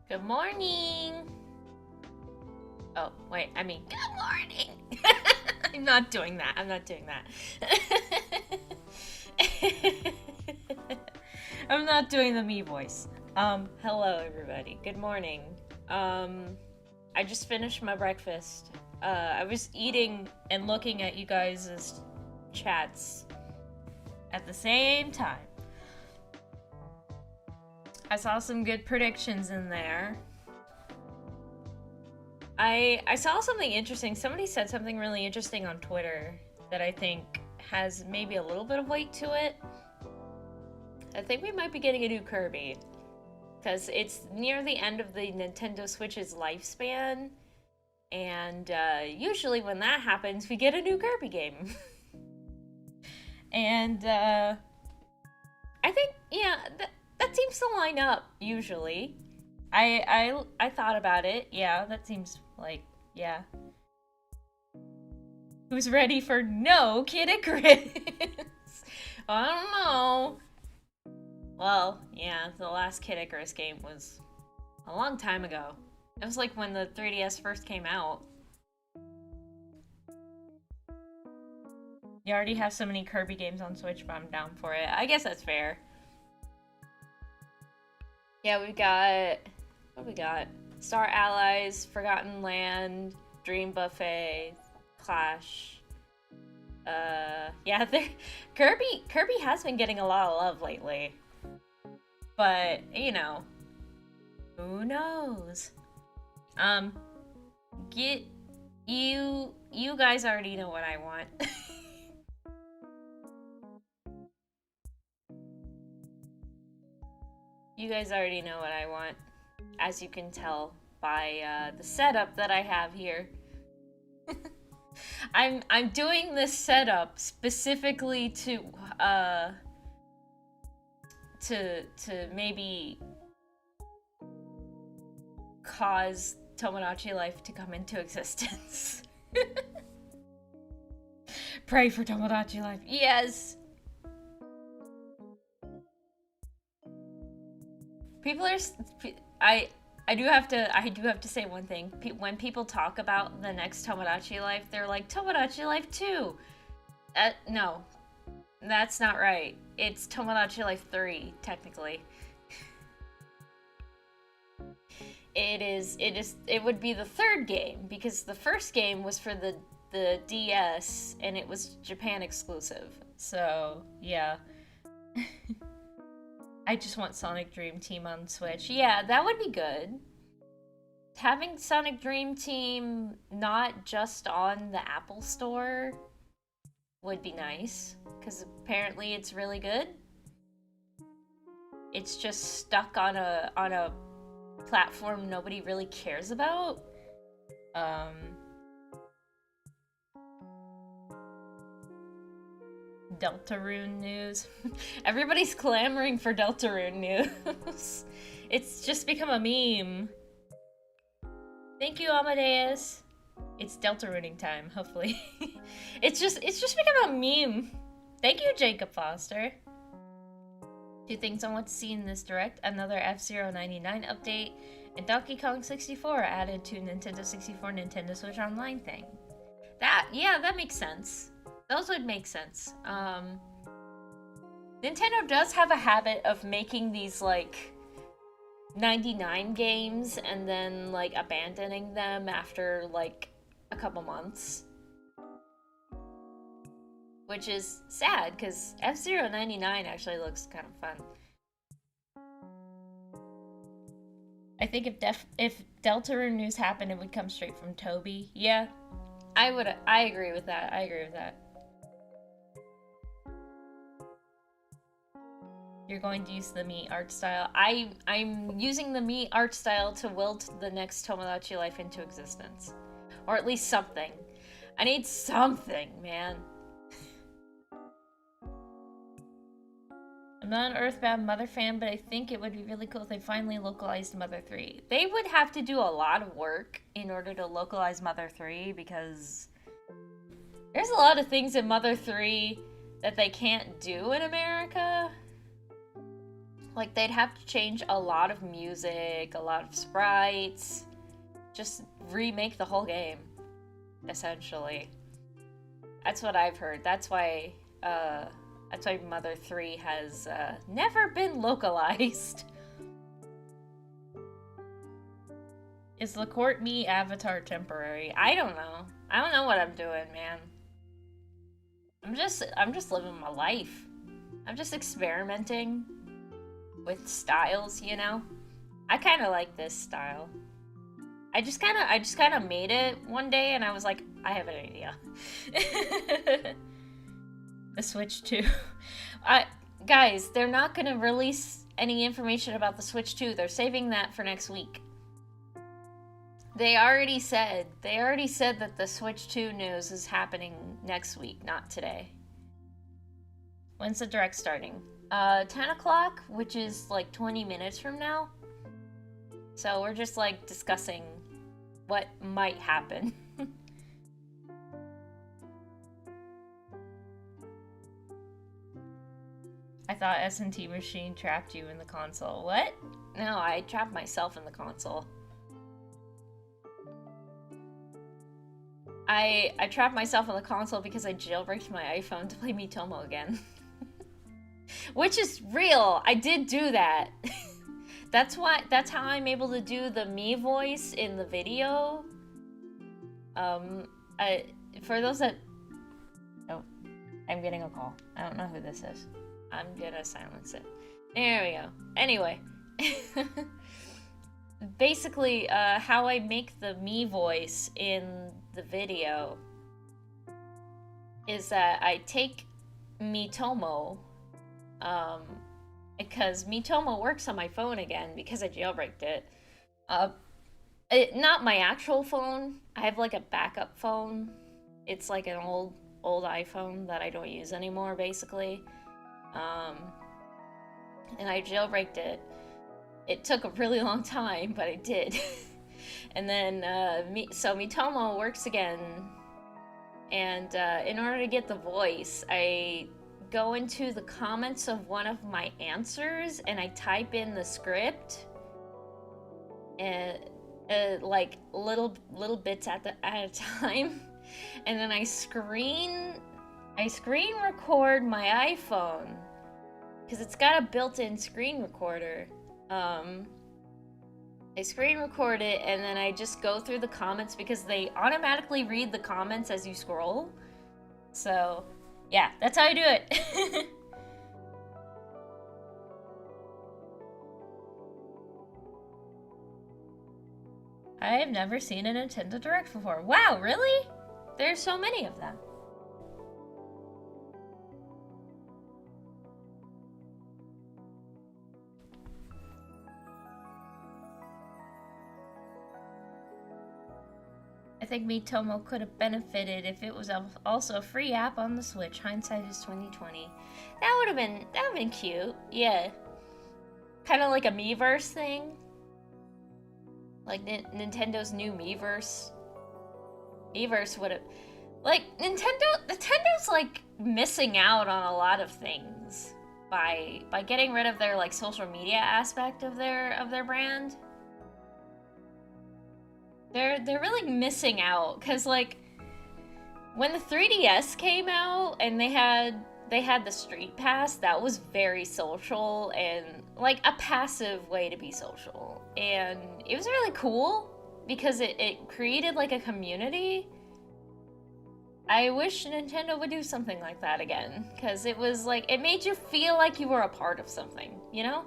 Good morning. Oh, wait, I mean, good morning. I'm not doing that. I'm not doing that. I'm not doing the me voice. Hello everybody. Good morning. I just finished my breakfast. I was eating and looking at you guys' chats at the same time. I saw some good predictions in there. I saw something interesting. Somebody said something really interesting on Twitter that I think has maybe a little bit of weight to it. I think we might be getting a new Kirby, because it's near the end of the Nintendo Switch's lifespan, and usually when that happens, we get a new Kirby game. And I think, yeah, that seems to line up, usually. I thought about it. Yeah, that seems like, yeah. Who's ready for no Kid Icarus? I don't know. Well, yeah, the last Kid Icarus game was a long time ago. It was like when the 3DS first came out. You already have so many Kirby games on Switch, but I'm down for it. I guess that's fair. Yeah, we got... What we got? Star Allies, Forgotten Land, Dream Buffet, Clash. Yeah, Kirby has been getting a lot of love lately. But, you know, who knows? Get you guys already know what I want. You guys already know what I want, as you can tell by the setup that I have here. I'm doing this setup specifically to maybe cause Tomodachi Life to come into existence. Pray for Tomodachi Life. Yes. People are I do have to say one thing. When people talk about the next Tomodachi Life, they're like, Tomodachi Life 2. No. That's not right. It's Tomodachi Life 3, technically. It would be the third game, because the first game was for the DS, and it was Japan exclusive. So, yeah. I just want Sonic Dream Team on Switch. Yeah, that would be good. Having Sonic Dream Team not just on the Apple Store would be nice, because apparently it's really good. It's just stuck on a platform nobody really cares about. Deltarune news. Everybody's clamoring for Deltarune news. It's just become a meme. Thank you, Amadeus. It's Deltarooning time, hopefully. It's just become a meme. Thank you, Jacob Foster. Two things I want to see in this direct: another F-Zero 99 update, and Donkey Kong 64 added to Nintendo 64 Nintendo Switch Online thing. That makes sense. Those would make sense. Nintendo does have a habit of making these, like, 99 games and then, like, abandoning them after, like, a couple months. Which is sad, because F-Zero 99 actually looks kind of fun. I think if Deltarune news happened, it would come straight from Toby. Yeah, I agree with that. I agree with that. You're going to use the Mii art style. I'm using the Mii art style to will the next Tomodachi Life into existence. Or at least something. I need something, man. I'm not an Earthbound Mother fan, but I think it would be really cool if they finally localized Mother 3. They would have to do a lot of work in order to localize Mother 3, because there's a lot of things in Mother 3 that they can't do in America. Like, they'd have to change a lot of music, a lot of sprites, just remake the whole game, essentially. That's what I've heard. That's why Mother 3 has never been localized. Is the Court Mii avatar temporary? I don't know. I don't know what I'm doing, man. I'm just living my life. I'm just experimenting with styles, you know? I kind of like this style. I just kind of made it one day, and I was like, I have an idea. The Switch 2. Guys, they're not gonna release any information about the Switch 2. They're saving that for next week. They already said that the Switch 2 news is happening next week, not today. When's the direct starting? 10 o'clock, which is like 20 minutes from now. So we're just like discussing what might happen. I thought S&T machine trapped you in the console. What? No, I trapped myself in the console. I trapped myself in the console because I jailbreaked my iPhone to play Miitomo again. Which is real. I did do that. That's how I'm able to do the me voice in the video. For those that... Oh, I'm getting a call. I don't know who this is. I'm gonna silence it. There we go. Anyway. Basically, how I make the me voice in the video is that I take Miitomo, because Miitomo works on my phone again because I jailbreaked it. Not my actual phone. I have like a backup phone. It's like an old iPhone that I don't use anymore, basically. And I jailbreaked it. It took a really long time, but I did. And then, so Miitomo works again. And in order to get the voice, I go into the comments of one of my answers and I type in the script. And like little bits at a time. And then I screen record my iPhone because it's got a built-in screen recorder. I screen record it and then I just go through the comments because they automatically read the comments as you scroll. So, yeah, that's how I do it. I have never seen a Nintendo Direct before. Wow, really? There's so many of them. I think Miitomo could have benefited if it was also a free app on the Switch. Hindsight is 2020. That would have been cute. Yeah. Kind of like a Miiverse thing. Like Nintendo's new Miiverse. Miiverse would have, like, Nintendo's like missing out on a lot of things by getting rid of their like social media aspect of their brand. They're really missing out because, like, when the 3DS came out and they had the Street Pass, that was very social and like a passive way to be social, and it was really cool because it created like a community. I wish Nintendo would do something like that again because it was like, it made you feel like you were a part of something, you know?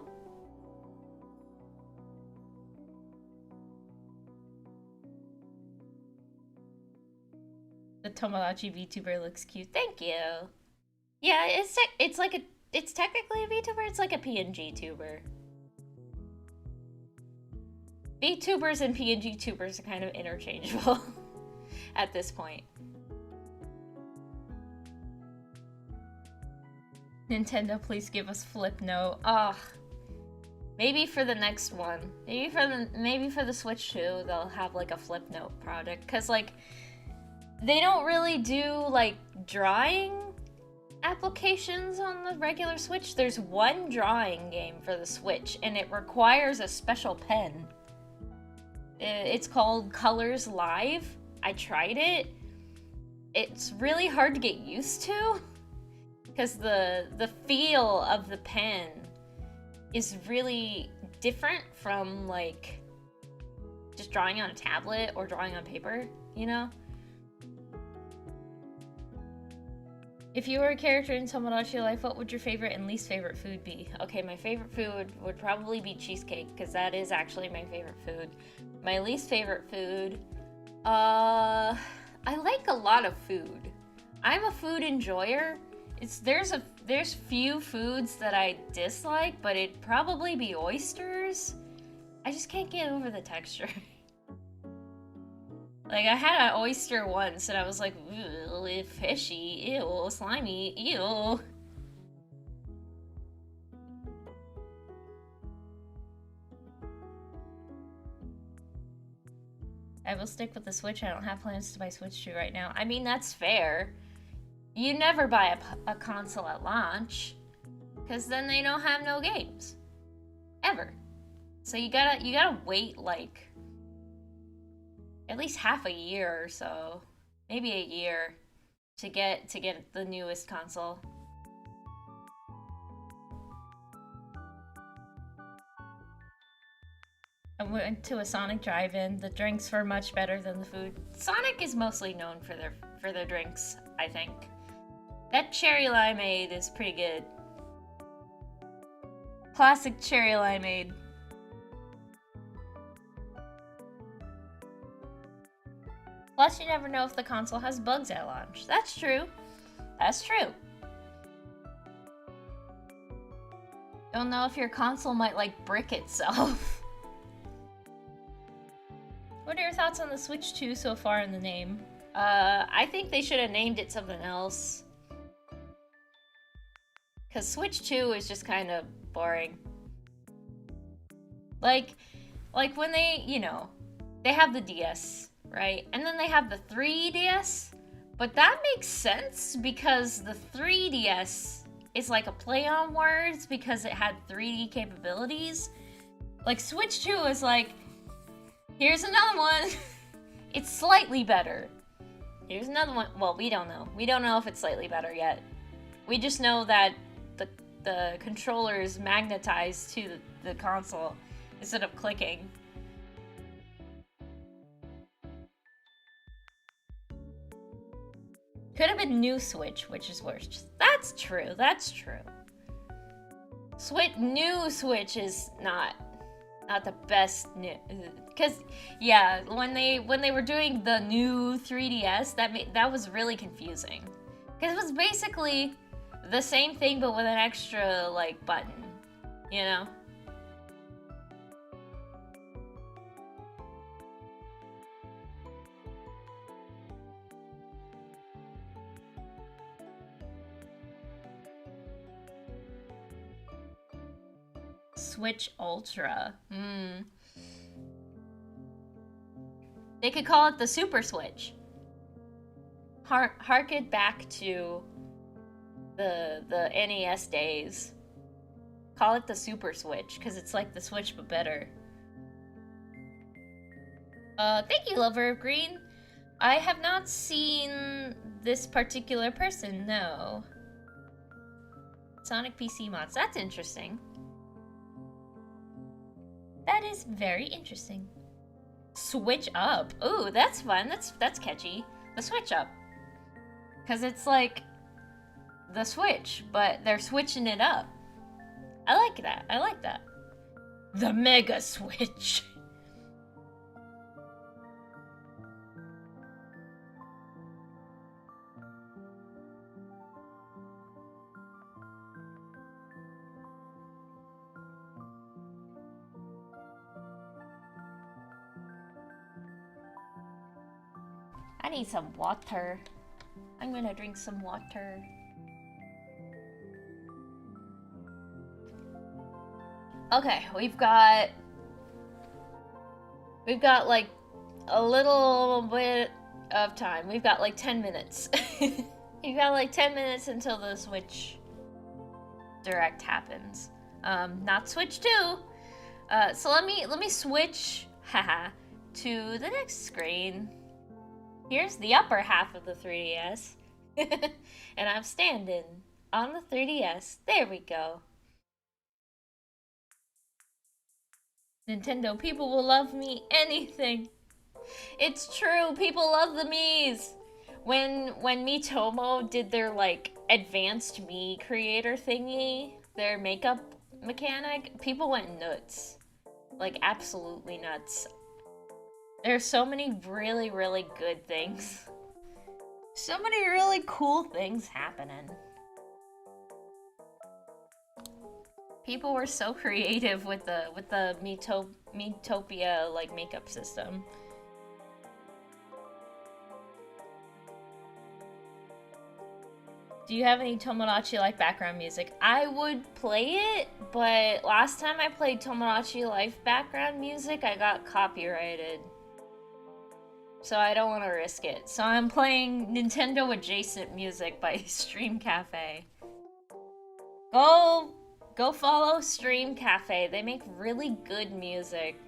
The Tomodachi VTuber looks cute. Thank you. Yeah, it's technically a VTuber. It's like a PNG tuber. VTubers and PNG tubers are kind of interchangeable at this point. Nintendo, please give us Flipnote. Ah, maybe for the next one. Maybe for the Switch 2, they'll have like a Flipnote project. Cause like, they don't really do like drawing applications on the regular Switch. There's one drawing game for the Switch, and it requires a special pen. It's called Colors Live. I tried it. It's really hard to get used to because the feel of the pen is really different from like just drawing on a tablet or drawing on paper, you know? If you were a character in Tomodachi Life, what would your favorite and least favorite food be? Okay, my favorite food would probably be cheesecake, because that is actually my favorite food. My least favorite food, I like a lot of food. I'm a food enjoyer. There's few foods that I dislike, but it'd probably be oysters. I just can't get over the texture. Like, I had an oyster once, and I was like, ew, fishy, ew, slimy, ew. I will stick with the Switch. I don't have plans to buy Switch 2 right now. I mean, that's fair. You never buy a console at launch, because then they don't have no games. Ever. So you gotta wait, like, at least half a year or so. Maybe a year to get the newest console. I went to a Sonic drive-in. The drinks were much better than the food. Sonic is mostly known for their drinks, I think. That cherry limeade is pretty good. Classic cherry limeade. Plus, you never know if the console has bugs at launch. That's true. That's true. Don't know if your console might, like, brick itself. What are your thoughts on the Switch 2 so far in the name? I think they should have named it something else. Because Switch 2 is just kind of boring. Like when they, you know, they have the DS, right? And then they have the 3DS. But that makes sense because the 3DS is like a play on words because it had 3D capabilities. Like Switch 2 is like, here's another one. It's slightly better. Here's another one. Well, we don't know. We don't know if it's slightly better yet. We just know that the controller is magnetized to the console instead of clicking. Could have been new Switch, which is worse. That's true. That's true. New Switch is not the best new, because yeah, when they were doing the new 3DS, that was really confusing, because it was basically the same thing but with an extra like button, you know. Switch Ultra. They could call it the Super Switch. Harken back to the NES days. Call it the Super Switch, because it's like the Switch but better. Thank you, Lover of Green. I have not seen this particular person, no. Sonic PC mods. That's interesting. That is very interesting. Switch up. Ooh, that's fun. That's catchy. The Switch up. Because it's like the Switch, but they're switching it up. I like that. I like that. The Mega Switch. I need some water. I'm gonna drink some water. Okay, we've got like a little bit of time. We've got like 10 minutes. You've got like 10 minutes until the Switch Direct happens. Not Switch 2. So let me switch to the next screen. Here's the upper half of the 3DS. And I'm standing on the 3DS. There we go. Nintendo, people will love me anything. It's true, people love the Miis. When Miitomo did their like advanced Mii creator thingy, their makeup mechanic, people went nuts. Like absolutely nuts. There's so many really, really good things. So many really cool things happening. People were so creative with the Miitopia like makeup system. Do you have any Tomodachi Life background music? I would play it, but last time I played Tomodachi Life background music, I got copyrighted. so I don't want to risk it. So I'm playing Nintendo adjacent music by Stream Cafe. Go follow Stream Cafe. They make really good music.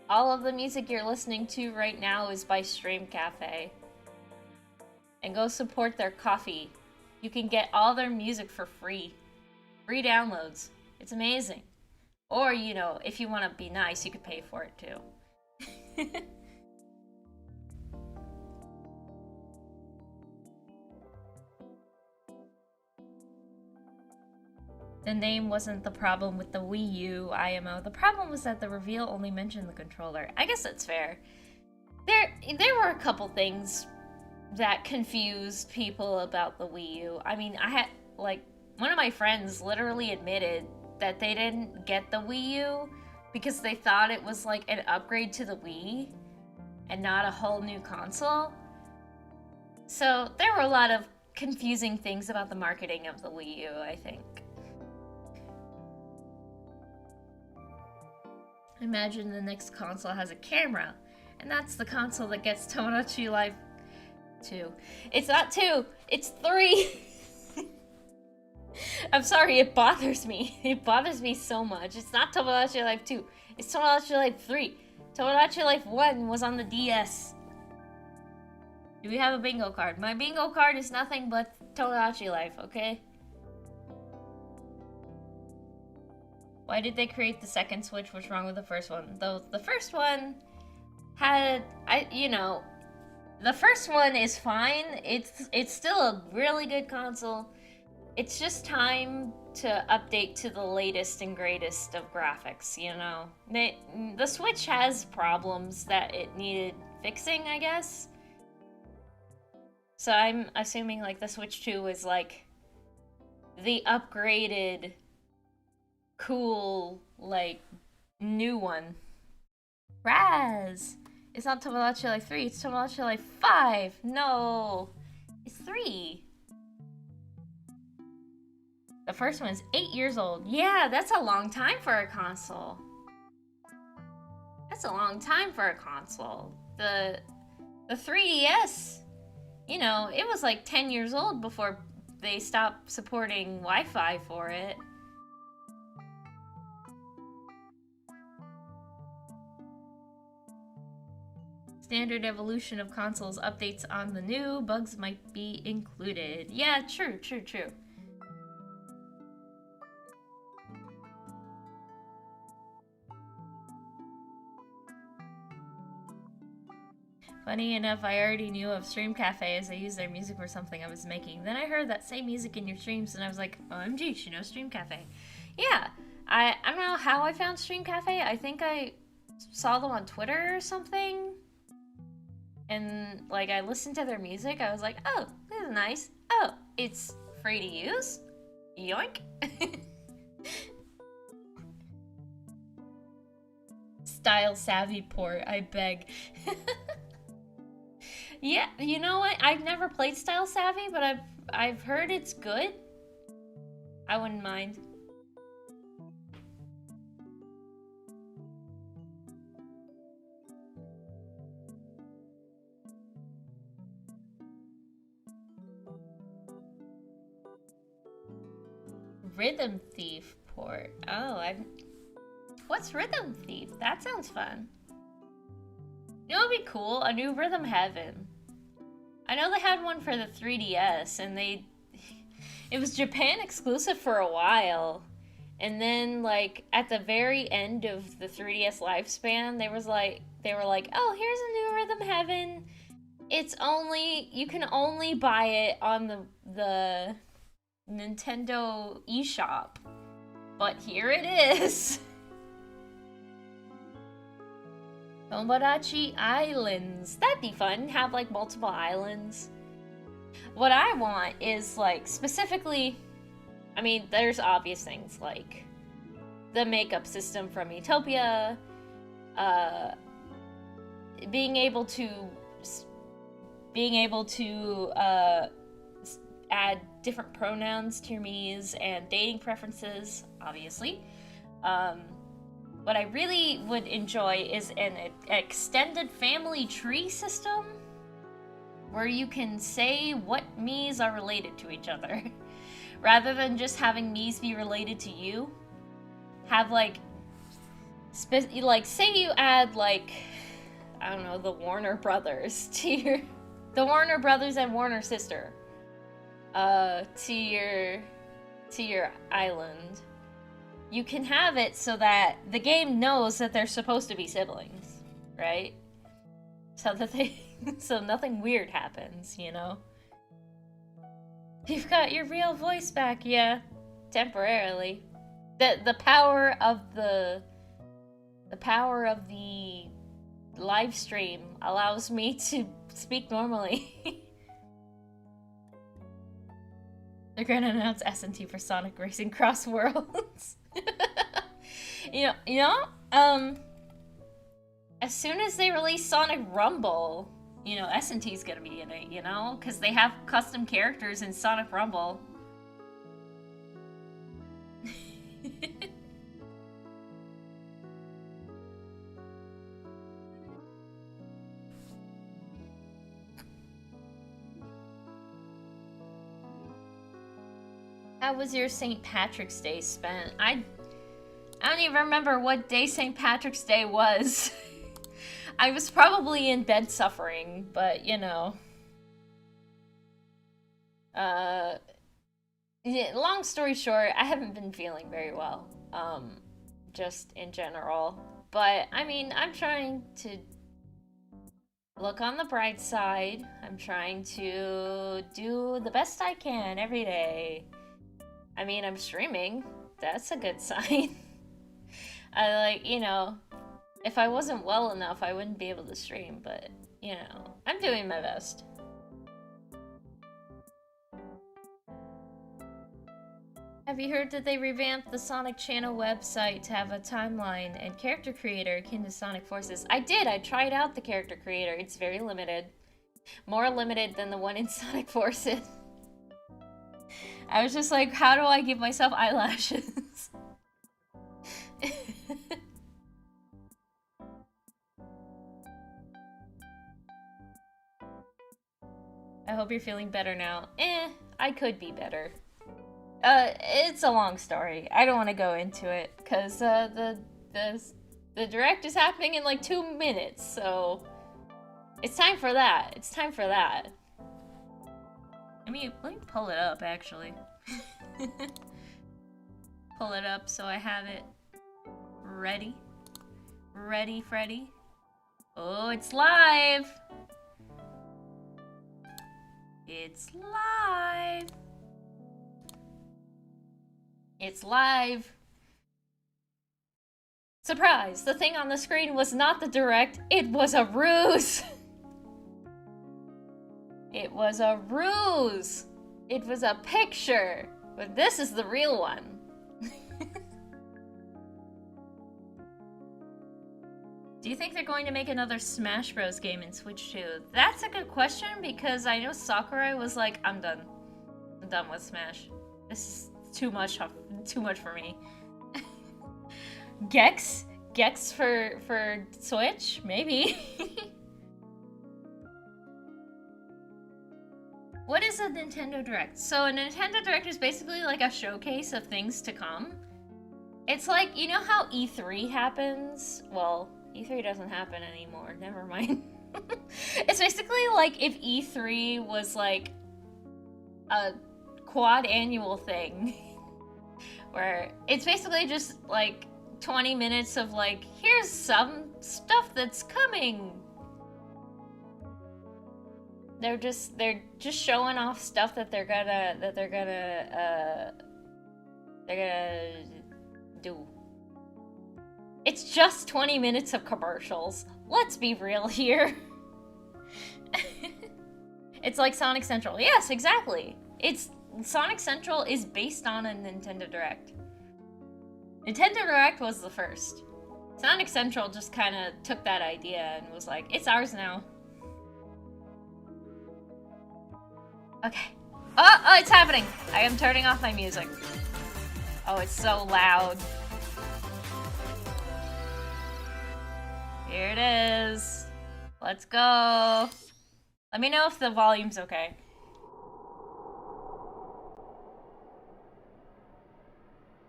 All of the music you're listening to right now is by Stream Cafe. And go support their coffee. You can get all their music for free. Free downloads. It's amazing. Or, you know, if you want to be nice, you could pay for it too. The name wasn't the problem with the Wii U IMO. The problem was that the reveal only mentioned the controller. I guess that's fair. There were a couple things that confused people about the Wii U. I mean, I had, like, one of my friends literally admitted that they didn't get the Wii U because they thought it was like an upgrade to the Wii and not a whole new console. So there were a lot of confusing things about the marketing of the Wii U, I think. Imagine the next console has a camera, and that's the console that gets Tomodachi Life 2. It's not 2, it's 3! I'm sorry, it bothers me. It bothers me so much. It's not Tomodachi Life 2, it's Tomodachi Life 3. Tomodachi Life 1 was on the DS. Do we have a bingo card? My bingo card is nothing but Tomodachi Life, okay? Why did they create the second Switch? What's wrong with the first one? Though the first one had, the first one is fine. It's still a really good console. It's just time to update to the latest and greatest of graphics, you know? The Switch has problems that it needed fixing, I guess. So I'm assuming, like, the Switch 2 is, like, the upgraded, cool, like, new one. Raz! It's not Tomodachi Life 3, it's Tomodachi Life 5! No! It's 3! The first one's 8 years old. Yeah, that's a long time for a console. That's a long time for a console. The 3DS, you know, it was like 10 years old before they stopped supporting Wi-Fi for it. Standard evolution of consoles, updates on the new, bugs might be included. Yeah, true. Funny enough, I already knew of Stream Cafe as I used their music for something I was making. Then I heard that same music in your streams and I was like, OMG, she knows Stream Cafe. Yeah, I don't know how I found Stream Cafe. I think I saw them on Twitter or something. And, like, I listened to their music. I was like, oh, this is nice. Oh, it's free to use? Yoink. Style savvy port, I beg. Yeah, you know what? I've never played Style Savvy, but I've heard it's good. I wouldn't mind. Rhythm Thief port. Oh, what's Rhythm Thief? That sounds fun. You know what would be cool? A new Rhythm Heaven. I know they had one for the 3DS, and it was Japan exclusive for a while. And then, like, at the very end of the 3DS lifespan, they were like, oh, here's a new Rhythm Heaven. You can only buy it on the Nintendo eShop. But here it is. Tomodachi Islands. That'd be fun. Have, like, multiple islands. What I want is, like, specifically, I mean, there's obvious things, like the makeup system from Utopia, being able to add different pronouns to your Miis and dating preferences, obviously. What I really would enjoy is an extended family tree system where you can say what Miis are related to each other. Rather than just having Miis be related to you, have like say you add like, I don't know, the Warner Brothers to your, the Warner Brothers and Warner sister, to your island. You can have it so that the game knows that they're supposed to be siblings, right? So that so nothing weird happens, you know? You've got your real voice back, yeah. Temporarily. The power of the live stream allows me to speak normally. They're gonna announce S&T for Sonic Racing Cross Worlds. you know, as soon as they release Sonic Rumble, you know, S&T's gonna be in it, you know? Because they have custom characters in Sonic Rumble. How was your St. Patrick's Day spent? I don't even remember what day St. Patrick's Day was. I was probably in bed suffering, but you know. Yeah, long story short, I haven't been feeling very well. Just in general. But I mean, I'm trying to look on the bright side. I'm trying to do the best I can every day. I mean, I'm streaming. That's a good sign. You know, if I wasn't well enough, I wouldn't be able to stream, but, you know, I'm doing my best. Have you heard that they revamped the Sonic Channel website to have a timeline and character creator akin to Sonic Forces? I did! I tried out the character creator. It's very limited. More limited than the one in Sonic Forces. I was just like, how do I give myself eyelashes? I hope you're feeling better now. I could be better. It's a long story. I don't want to go into it, because the direct is happening in like 2 minutes, so it's time for that. It's time for that. Let me pull it up, actually. Pull it up so I have it ready. Ready, Freddy. Oh, it's live! It's live! It's live! Surprise! The thing on the screen was not the direct, it was a ruse! It was a ruse! It was a picture! But this is the real one. Do you think they're going to make another Smash Bros. Game in Switch 2? That's a good question, because I know Sakurai was like, I'm done. I'm done with Smash. This is too much for me. Gex? Gex for Switch? Maybe. What is a Nintendo Direct? So a Nintendo Direct is basically like a showcase of things to come. It's like, you know how E3 happens? Well, E3 doesn't happen anymore, never mind. It's basically like if E3 was like a quad annual thing. Where it's basically just like 20 minutes of like, here's some stuff that's coming. They're just showing off stuff that they're gonna do. It's just 20 minutes of commercials. Let's be real here. It's like Sonic Central. Yes, exactly. Sonic Central is based on a Nintendo Direct. Nintendo Direct was the first. Sonic Central just kind of took that idea and was like, it's ours now. Okay. Oh, it's happening! I am turning off my music. Oh, it's so loud. Here it is. Let's go. Let me know if the volume's okay.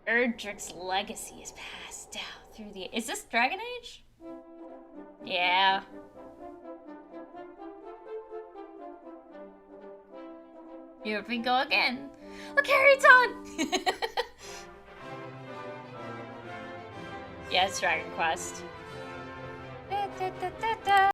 Erdrick's legacy is passed down through the... Is this Dragon Age? Yeah. Here we go again. Look, Harry, it's on! Yeah, it's Dragon Quest. Da, da, da, da, da.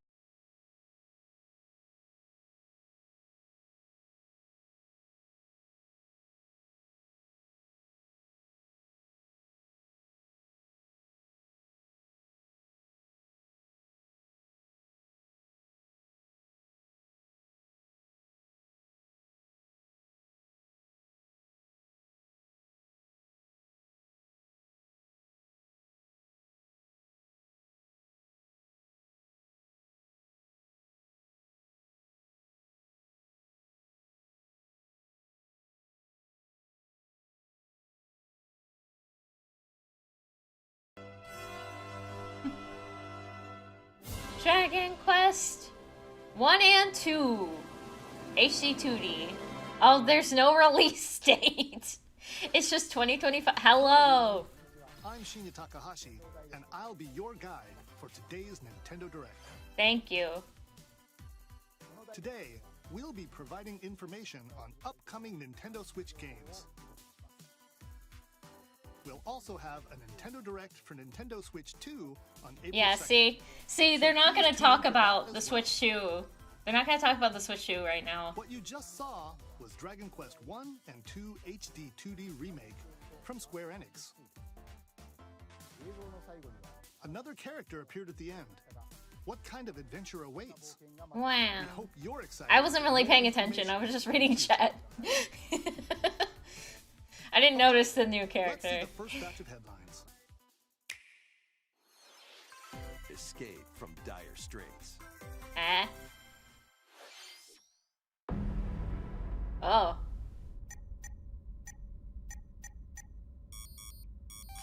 Dragon Quest 1 and 2. HD 2D. Oh, there's no release date. It's just 2025. Hello. I'm Shinya Takahashi, and I'll be your guide for today's Nintendo Direct. Thank you. Today, we'll be providing information on upcoming Nintendo Switch games. We'll also have a Nintendo Direct for Nintendo Switch 2 on April 2nd. See, they're not going to talk about the Switch 2. They're not going to talk about the Switch 2 right now. What you just saw was Dragon Quest 1 and 2 HD 2D remake from Square Enix. Another character appeared at the end. What kind of adventure awaits? Wow. We hope you're excited. I wasn't really paying attention. I was just reading chat. I didn't notice the new character. Let's see the first batch of headlines. Escape from dire straits. Oh.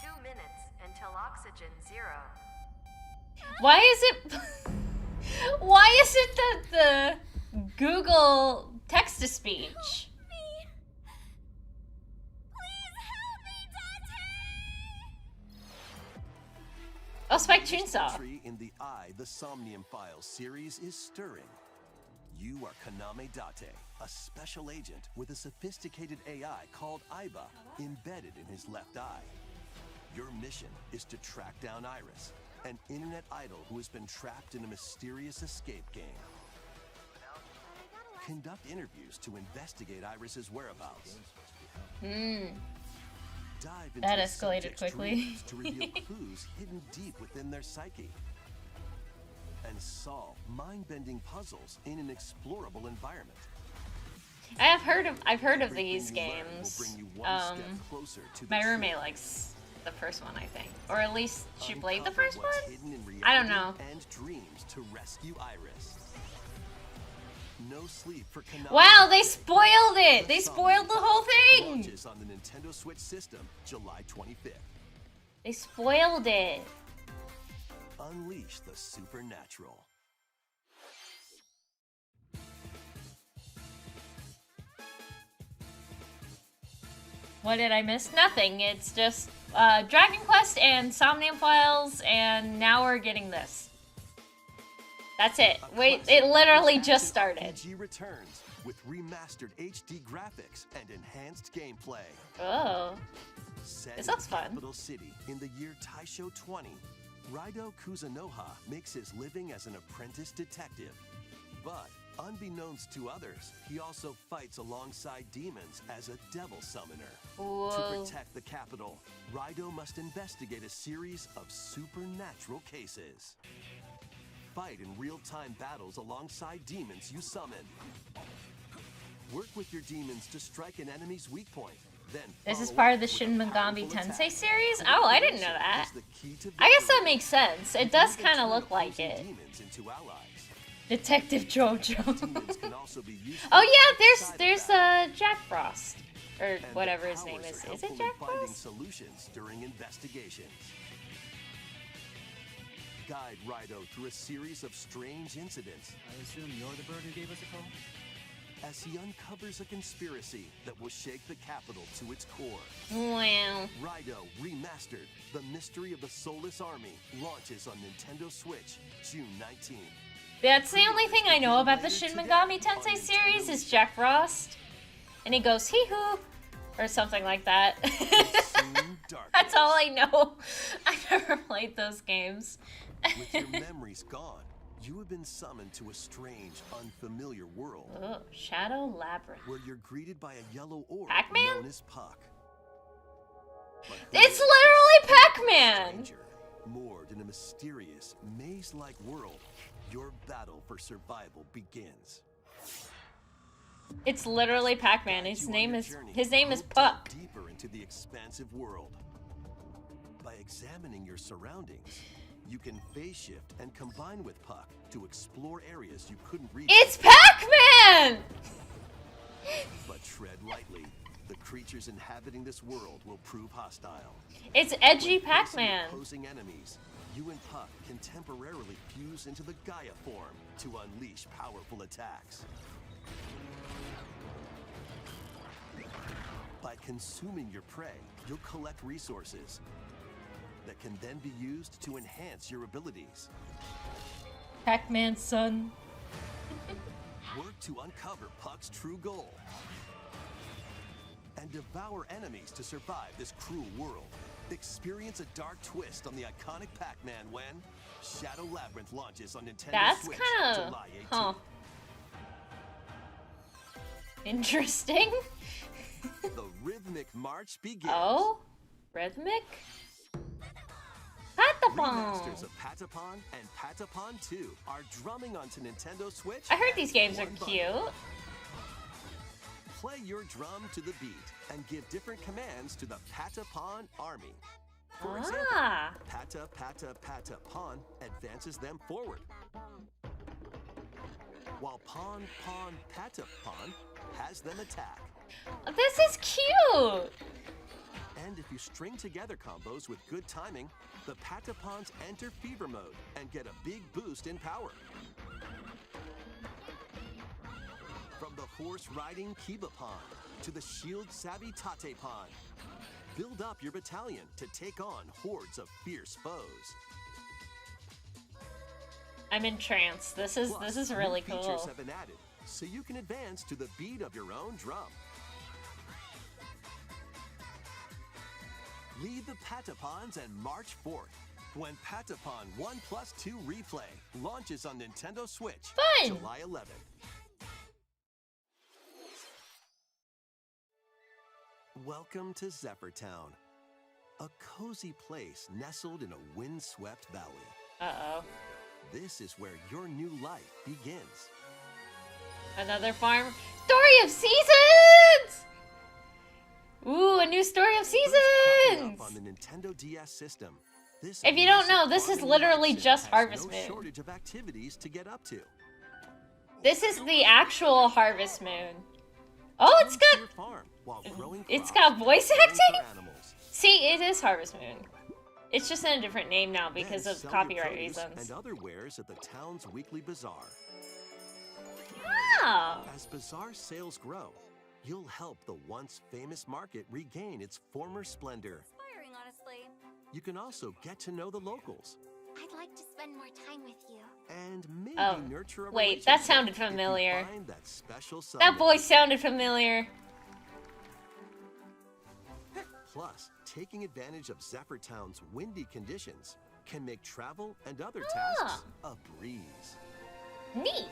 2 minutes until oxygen 0. Why is it... Why is it that the Google text-to-speech? Oh, Spike Chainsaw. Entry in the the Somnium Files series is stirring. You are Kaname Date, a special agent with a sophisticated AI called Aiba embedded in his left eye. Your mission is to track down Iris, an internet idol who has been trapped in a mysterious escape game. Conduct interviews to investigate Iris's whereabouts. Dive into That the escalated subject's quickly. dreams to reveal clues hidden deep within their psyche. And solve mind-bending puzzles in an explorable environment. I've heard of Everything these you learn will games. bring you one step closer to the My truth. roommate likes the first one, I think. Or at least she played the Uncover first what's one? hidden in I don't reality know. And dreams to rescue Iris. No sleep for Konami. Wow, they spoiled it! They spoiled the whole thing! Launches on the Nintendo Switch system July 25th. They spoiled it. Unleash the supernatural. What did I miss? Nothing. It's just Dragon Quest and Somnium Files, and now we're getting this. That's it. Wait, it literally just started. RPG returns with remastered HD graphics and enhanced gameplay. Oh. Set This in looks fun. Capital City in the year Taisho 20, Raido Kuzunoha makes his living as an apprentice detective. But unbeknownst to others, he also fights alongside demons as a devil summoner. To Whoa. protect the capital, Raido must investigate a series of supernatural cases. Fight in real-time battles alongside demons you summon. Work with your demons to strike an enemy's weak point. Then This is follow part up of the with a Shin Megami powerful Tensei attack. series? Oh, I didn't know that. Is the key to I guess that victory. makes sense. It does You kind of can look turn like opposing it. demons into allies. Detective Jojo. Demons can also be useful Oh yeah, outside there's of battle. Jack Frost. Or And whatever the his name powers is. are Is it helpful in Jack finding Frost? solutions during investigations. Guide Rido through a series of strange incidents I assume you're the bird who gave us a call? as he uncovers a conspiracy that will shake the capital to its core. Wow. Rido Remastered, The Mystery of the Soulless Army, launches on Nintendo Switch June 19th. That's the only thing I know about the Shin Megami Tensei series is Jack Frost. And he goes, hee-hoo, or something like that. Soon darkness. That's all I know. I never played those games. With your memories gone, you have been summoned to a strange, unfamiliar world Oh, Shadow Labyrinth. where you're greeted by a yellow orb Pac-Man? known as Puck. But who It's is literally this Pac-Man! stranger? Moored in a mysterious, maze-like world, your battle for survival begins. It's literally Pac-Man. Guide His you on name your is journey. Puck. You'll delve deeper into the expansive world. By examining your surroundings, you can phase shift and combine with Puck to explore areas you couldn't reach. It's Pac-Man! But tread lightly. The creatures inhabiting this world will prove hostile. It's edgy When facing Pac-Man. opposing enemies, you and Puck can temporarily fuse into the Gaia form to unleash powerful attacks. By consuming your prey, you'll collect resources that can then be used to enhance your abilities. Pac-Man's son. Work to uncover Puck's true goal. And devour enemies to survive this cruel world. Experience a dark twist on the iconic Pac-Man when Shadow Labyrinth launches on Nintendo That's Switch kind of, July 18th. Interesting. The rhythmic march begins. Oh? Rhythmic? Remasters Patapon! of Patapon and Patapon 2 are drumming onto Nintendo Switch. I heard these as games are one bundle. cute. Play your drum to the beat and give different commands to the Patapon army. For example, Ah. Pata Pata Pata Pawn advances them forward. While Pawn Pawn Pata Pawn has them attack. This is cute! And if you string together combos with good timing, the Patapons enter fever mode and get a big boost in power. From the horse-riding Kiba Pawn to the shield-savvy Tate Pawn, build up your battalion to take on hordes of fierce foes. I'm entranced. This is Plus, really new features cool. have been added, so you can advance to the beat of your own drum. Lead the Patapons and march forth when Patapon 1+2 Replay launches on Nintendo Switch Fun! July 11th. Welcome to Zephyrtown, a cozy place nestled in a windswept valley. Uh-oh. This is where your new life begins. Another farm. Story of Seasons! Ooh, a new Story of First popping Seasons! up on the Nintendo DS system. This If you don't amazing know, this is farming literally action just has Harvest no Moon. shortage of activities to get up to. This is the actual Harvest Moon. Oh, it's Come to got your farm while growing it's crops got voice and caring for acting? animals. See, it is Harvest Moon. It's just in a different name now because Then of sell your copyright produce reasons. and other wares at the town's weekly bazaar. Oh. As bazaar sales grow, you'll help the once famous market regain its former splendor. Inspiring, honestly. You can also get to know the locals I'd like to spend more time with you. and maybe Oh, nurture a wait, that relationship sounded if you familiar. find that special That someone. voice sounded familiar. Plus, taking advantage of Zephyrtown's windy conditions can make travel and other tasks a breeze. Neat.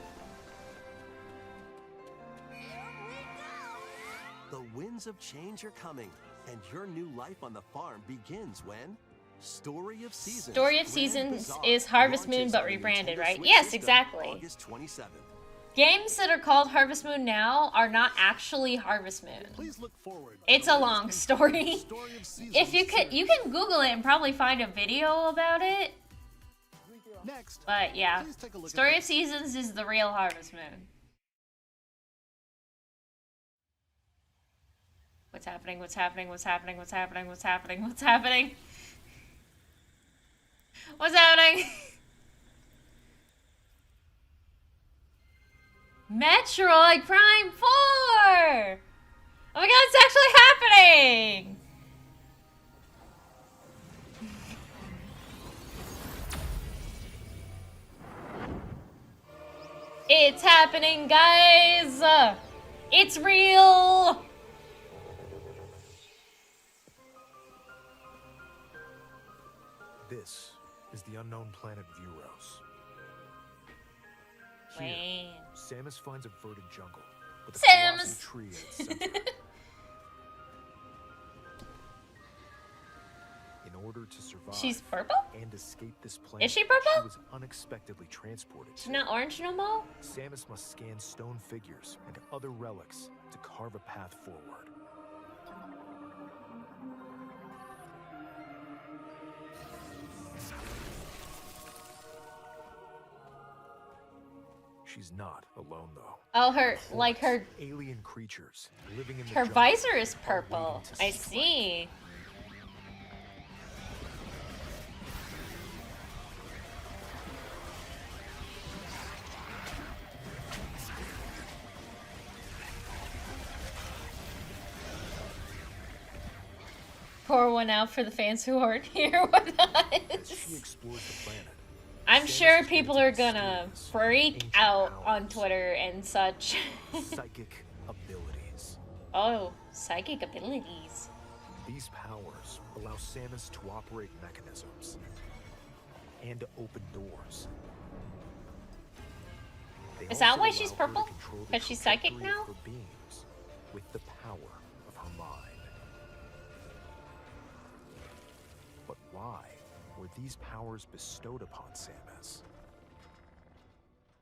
The winds of change are coming, and your new life on the farm begins when Story of Seasons. Story of Grand Seasons Bazaar is Harvest Moon launches but on the rebranded, Nintendo right? Switch Yes, system exactly. August 27th. Games that are called Harvest Moon now are not actually Harvest Moon. Please look forward. It's a long story. Story of Seasons If you could, you series. can Google it and probably find a video about it. Next, But yeah, please take a look Story at of this. Seasons is the real Harvest Moon. What's happening? What's happening? What's happening? What's happening? What's happening? What's happening? What's happening? Metroid Prime 4! Oh my god, it's actually happening! It's happening, guys! It's real! This is the unknown planet Vuros. Here, Wait. Samus finds a verdant jungle with a Samus! colossal tree at its center. In order to survive She's purple? and escape this planet, Is she purple? she was unexpectedly transported. She's not orange no more? Samus must scan stone figures and other relics to carve a path forward. She's not alone, though. Oh, her Alien creatures living in the her jungle visor is are purple. waiting to I strike. see. Pour one out for the fans who aren't here with As she us. explores the planet, I'm Samus sure is people granted are gonna mysterious, freak ancient out on powers, Twitter and such. psychic abilities. Oh, psychic abilities. These powers allow Samus to operate mechanisms and to open doors. They Is that also why allow she's her to purple? control the 'Cause she's psychic trajectory of now? her beams with the power of her mind. But why were these powers bestowed upon Samus?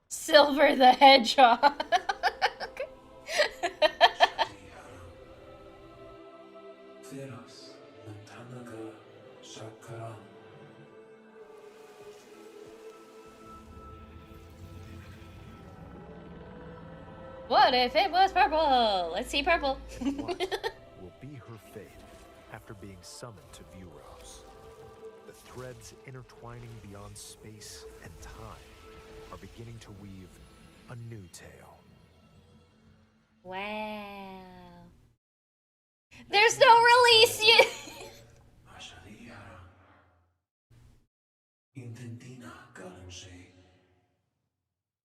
Silver the Hedgehog. What if it was purple? Let's see purple. And what will be her fate after being summoned to Vuros? The threads intertwining beyond space and time are beginning to weave a new tale. Wow. There's no release yet.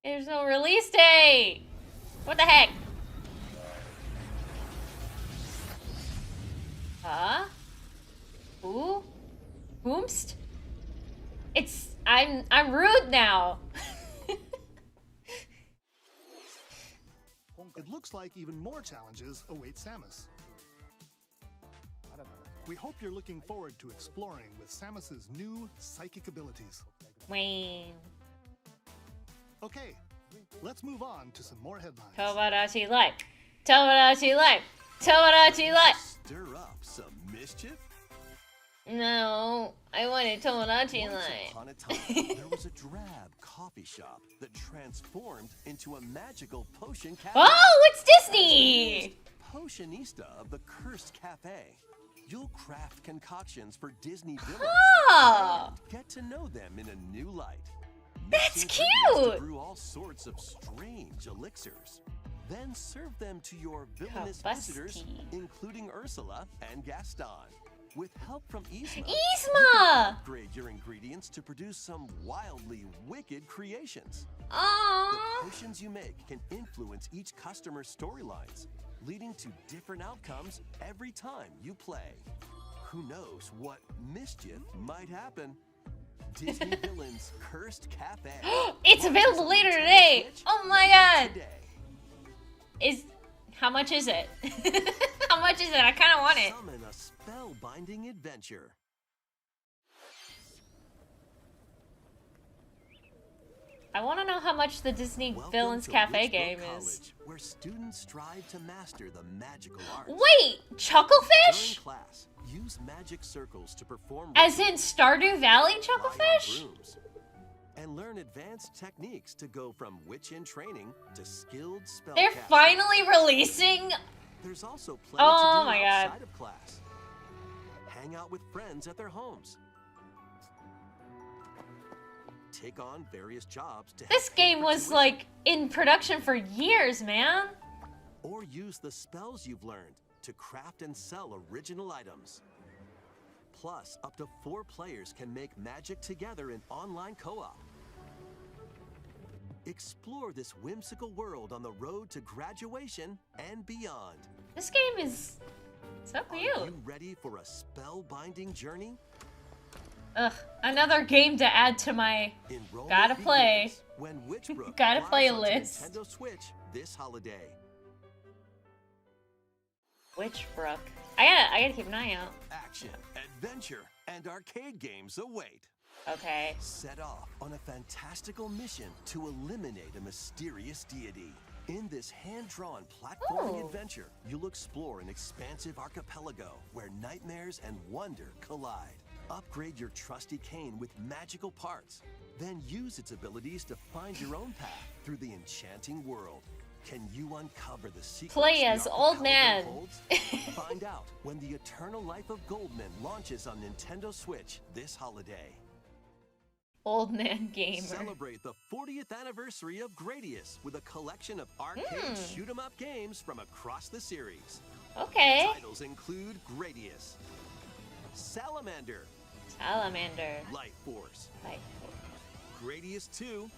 There's no release date. What the heck? Huh? Who? Whomst? It's I'm rude now. It looks like even more challenges await Samus. We hope you're looking forward to exploring with Samus's new psychic abilities. Wayne. Okay, let's move on to some more headlines. Tomodachi Life. Tomodachi Life. Tomodachi Life. Stir up some mischief? No, I wanted Tomodachi Once Life. upon a time, there was a drab coffee shop that transformed into a magical potion cafe. Oh, it's Disney! Potionista of the Cursed Cafe. You'll craft concoctions for Disney villains. Oh, Get to know them in a new light. That's Mix ingredients cute. To brew all sorts of strange elixirs. Then serve them to your villainous visitors, Kabusky. including Ursula and Gaston. With help from Yzma, Yzma! upgrade your ingredients to produce some wildly wicked creations. The Aww. potions you make can influence each customer's storylines, leading to different outcomes every time you play. Who knows what mischief might happen? Disney Villains Cursed Cafe. It's available later today. Oh my god. Today. How much is it? How much is it? I kind of want it. Summon a spellbinding adventure. I want to know how much the Disney Welcome Villains to Cafe Witchbrook game is. College, where students strive to master the magical arts. Wait, During Chucklefish? class, use magic circles to perform As in rituals, Stardew Valley ride on Chucklefish? brooms, and learn advanced techniques to go from witch in training to skilled spellcaster. They're finally releasing. There's also plenty Oh to do my God. outside of class. Hang out with friends at their homes. take on various jobs to This help pay game for was tuition. like in production for years, man. Or use the spells you've learned to craft and sell original items. Plus, up to 4 players can make magic together in online co-op. Explore this whimsical world on the road to graduation and beyond. This game is so Are cute. you ready for a spellbinding journey? Ugh, another game to add to my Enrollment gotta play. begins when Witchbrook Gotta flies play onto list. Nintendo Switch this holiday. Witchbrook. I gotta keep an eye out. Action, adventure, and arcade games await. Okay. Set off on a fantastical mission to eliminate a mysterious deity. In this hand-drawn platforming Ooh. adventure, you'll explore an expansive archipelago where nightmares and wonder collide. Upgrade your trusty cane with magical parts. Then use its abilities to find your own path through the enchanting world. Can you uncover the secrets Play the as Old archipelago Man. holds? Find out when The Eternal Life of Goldman launches on Nintendo Switch this holiday. Old man gamer. Celebrate the 40th anniversary of Gradius with a collection of arcade shoot-'em-up games from across the series. Okay. Titles include Gradius, Salamander, Salamander. Life Force, Like, Gradius 2,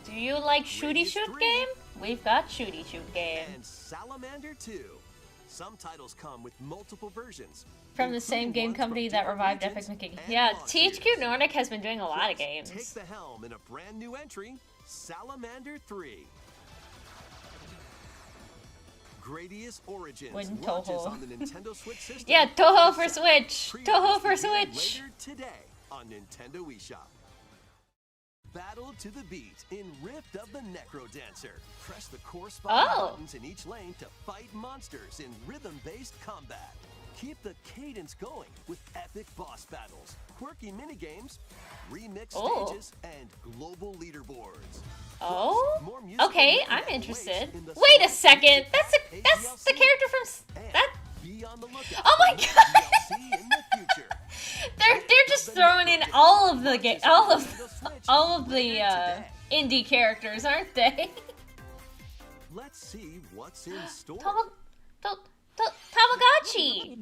do you like shooty Gradius shoot 3. game? We've got shooty shoot game. and Salamander 2. Some titles come with multiple versions. From the same including game ones company from that different revived regions Epic Mickey. and Yeah, launch THQ years. Nordic has been doing a lot of Plus, games. Take the helm in a brand new entry, Salamander 3. Gradius Origins Wouldn't launches Toho. on the Nintendo Switch system. Yeah, Toho for ASAP. Switch. Pre-orders Toho for begin Switch. Later today on Nintendo eShop. Battle to the beat in Rift of the Necro Dancer. Press the corresponding Oh. buttons in each lane to fight monsters in rhythm-based combat. Keep the cadence going with epic boss battles, quirky minigames, remix Oh. stages, and global leaderboards. Oh? More musical Okay, mayhem I'm awaits interested. in the Wait a select second. That's DLC. the character from And that. be on the lookout Oh my for more God. DLC in the future. They're just throwing in all of the indie characters, aren't they? Let's see what's in store. Tamagotchi.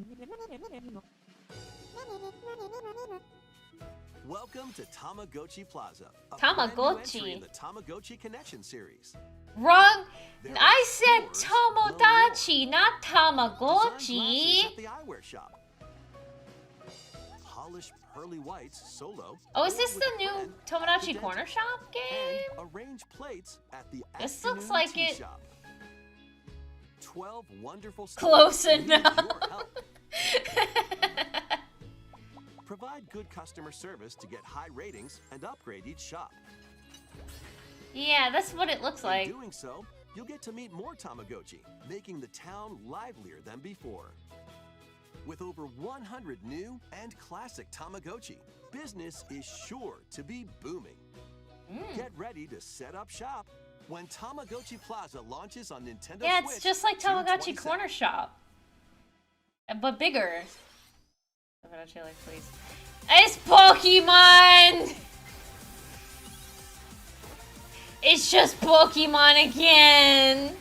Welcome to Tamagotchi Plaza, a brand new Tamagotchi. entry in the Tamagotchi Connection series. Wrong. There I are said stores galore. Tomodachi, not Design glasses Tamagotchi. at the eyewear shop. Polish pearly whites solo. Oh, is or this with the a new friend at Tomodachi the Corner dentist. Shop game? And arrange plates at the This looks afternoon like tea it- shop. 12 wonderful Close stores need enough. your help. Provide good customer service to get high ratings and upgrade each shop. Yeah, that's what it looks In like. doing so, you'll get to meet more Tamagotchi, making the town livelier than before. With over 100 new and classic Tamagotchi, business is sure to be booming. Get ready to set up shop when Tamagotchi Plaza launches on Nintendo Yeah, Switch. it's just like June Tamagotchi 22nd. Corner Shop. But bigger. Tamagotchi, like, please. It's Pokemon! It's just Pokemon again!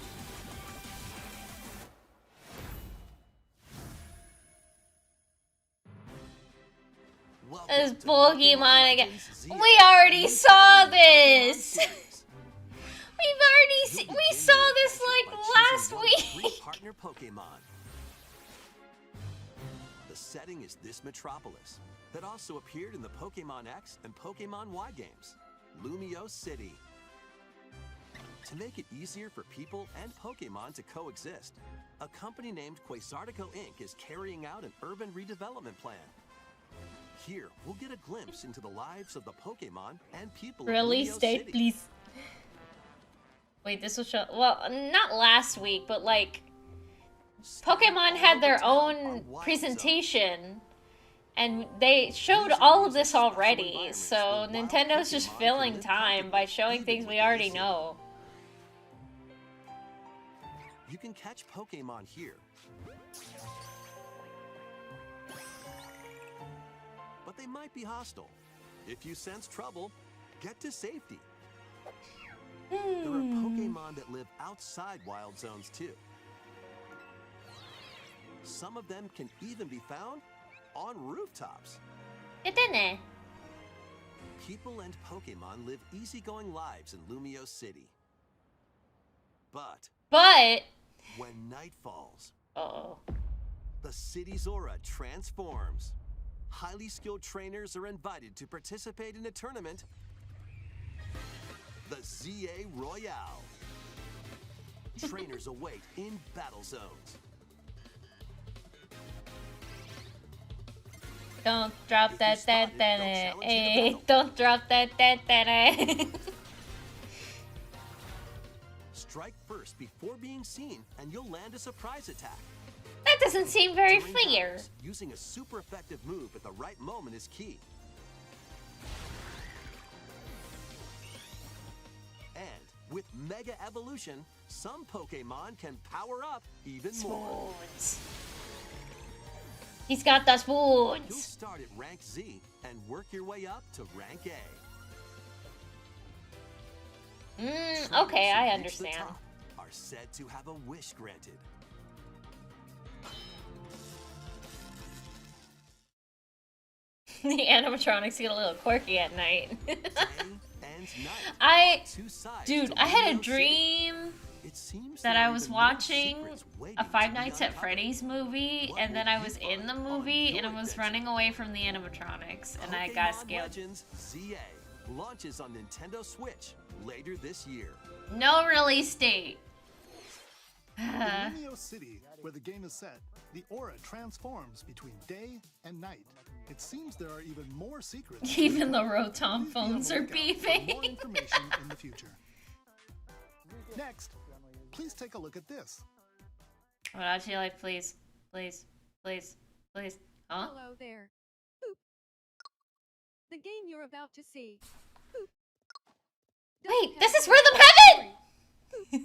Welcome It's to Pokemon again. Legends Z We already New saw Pokemon this! series. We saw this like last week! Three partner Pokemon. The setting is this metropolis that also appeared in the Pokemon X and Pokemon Y games, Lumio City. To make it easier for people and Pokemon to coexist, a company named Quasartico Inc. is carrying out an urban redevelopment plan. Here, we'll get a glimpse into the lives of the Pokemon and people Release of Lumio date, City. please. Wait, this was show. Well, not last week, but like Pokemon had their own presentation, and they showed all of this already. So Nintendo's just filling time by showing things we already know. You can catch Pokemon here. But they might be hostile. If you sense trouble, get to safety. There are Pokemon that live outside wild zones too. Some of them can even be found on rooftops. 出てね。 People and Pokemon live easygoing lives in Lumio City. But But when night falls, uh-oh. the city's aura transforms. Highly skilled trainers are invited to participate in a tournament, the ZA Royale. Trainers await in battle zones. Don't drop that. Hey, don't drop that. Strike first before being seen, and you'll land a surprise attack. That doesn't seem very During fair. battles, using a super effective move at the right moment is key. And with Mega Evolution, some Pokemon can power up even more. Spoons. He's got the You'll spoons. start at rank Z and work your way up to rank A. Okay, Trainers I who reach the understand. top are said to have a wish granted. The animatronics get a little quirky at night. Day and night. Two sides Dude, to I had a Lumio City. dream It seems that there I are was even more watching secrets waiting a to Five be Nights at uncovered. Freddy's movie, What and then will I you was in the find on movie, and your I was adventure? running away from the animatronics, and I got Pokemon scared. Legends ZA launches on Nintendo Switch later this year. No release date. In Lumio City, where the game is set, the aura transforms between day and night. It seems there are even more secrets. Even the Please Rotom be on the phones are lookout for beefing. more information in the future. Next, please take a look at this. What else you like, please? Please. Please. Please. Huh? Hello there. Boop. The game you're about to see. Boop. Wait, Doesn't this have is a Rhythm story. Heaven! Boop.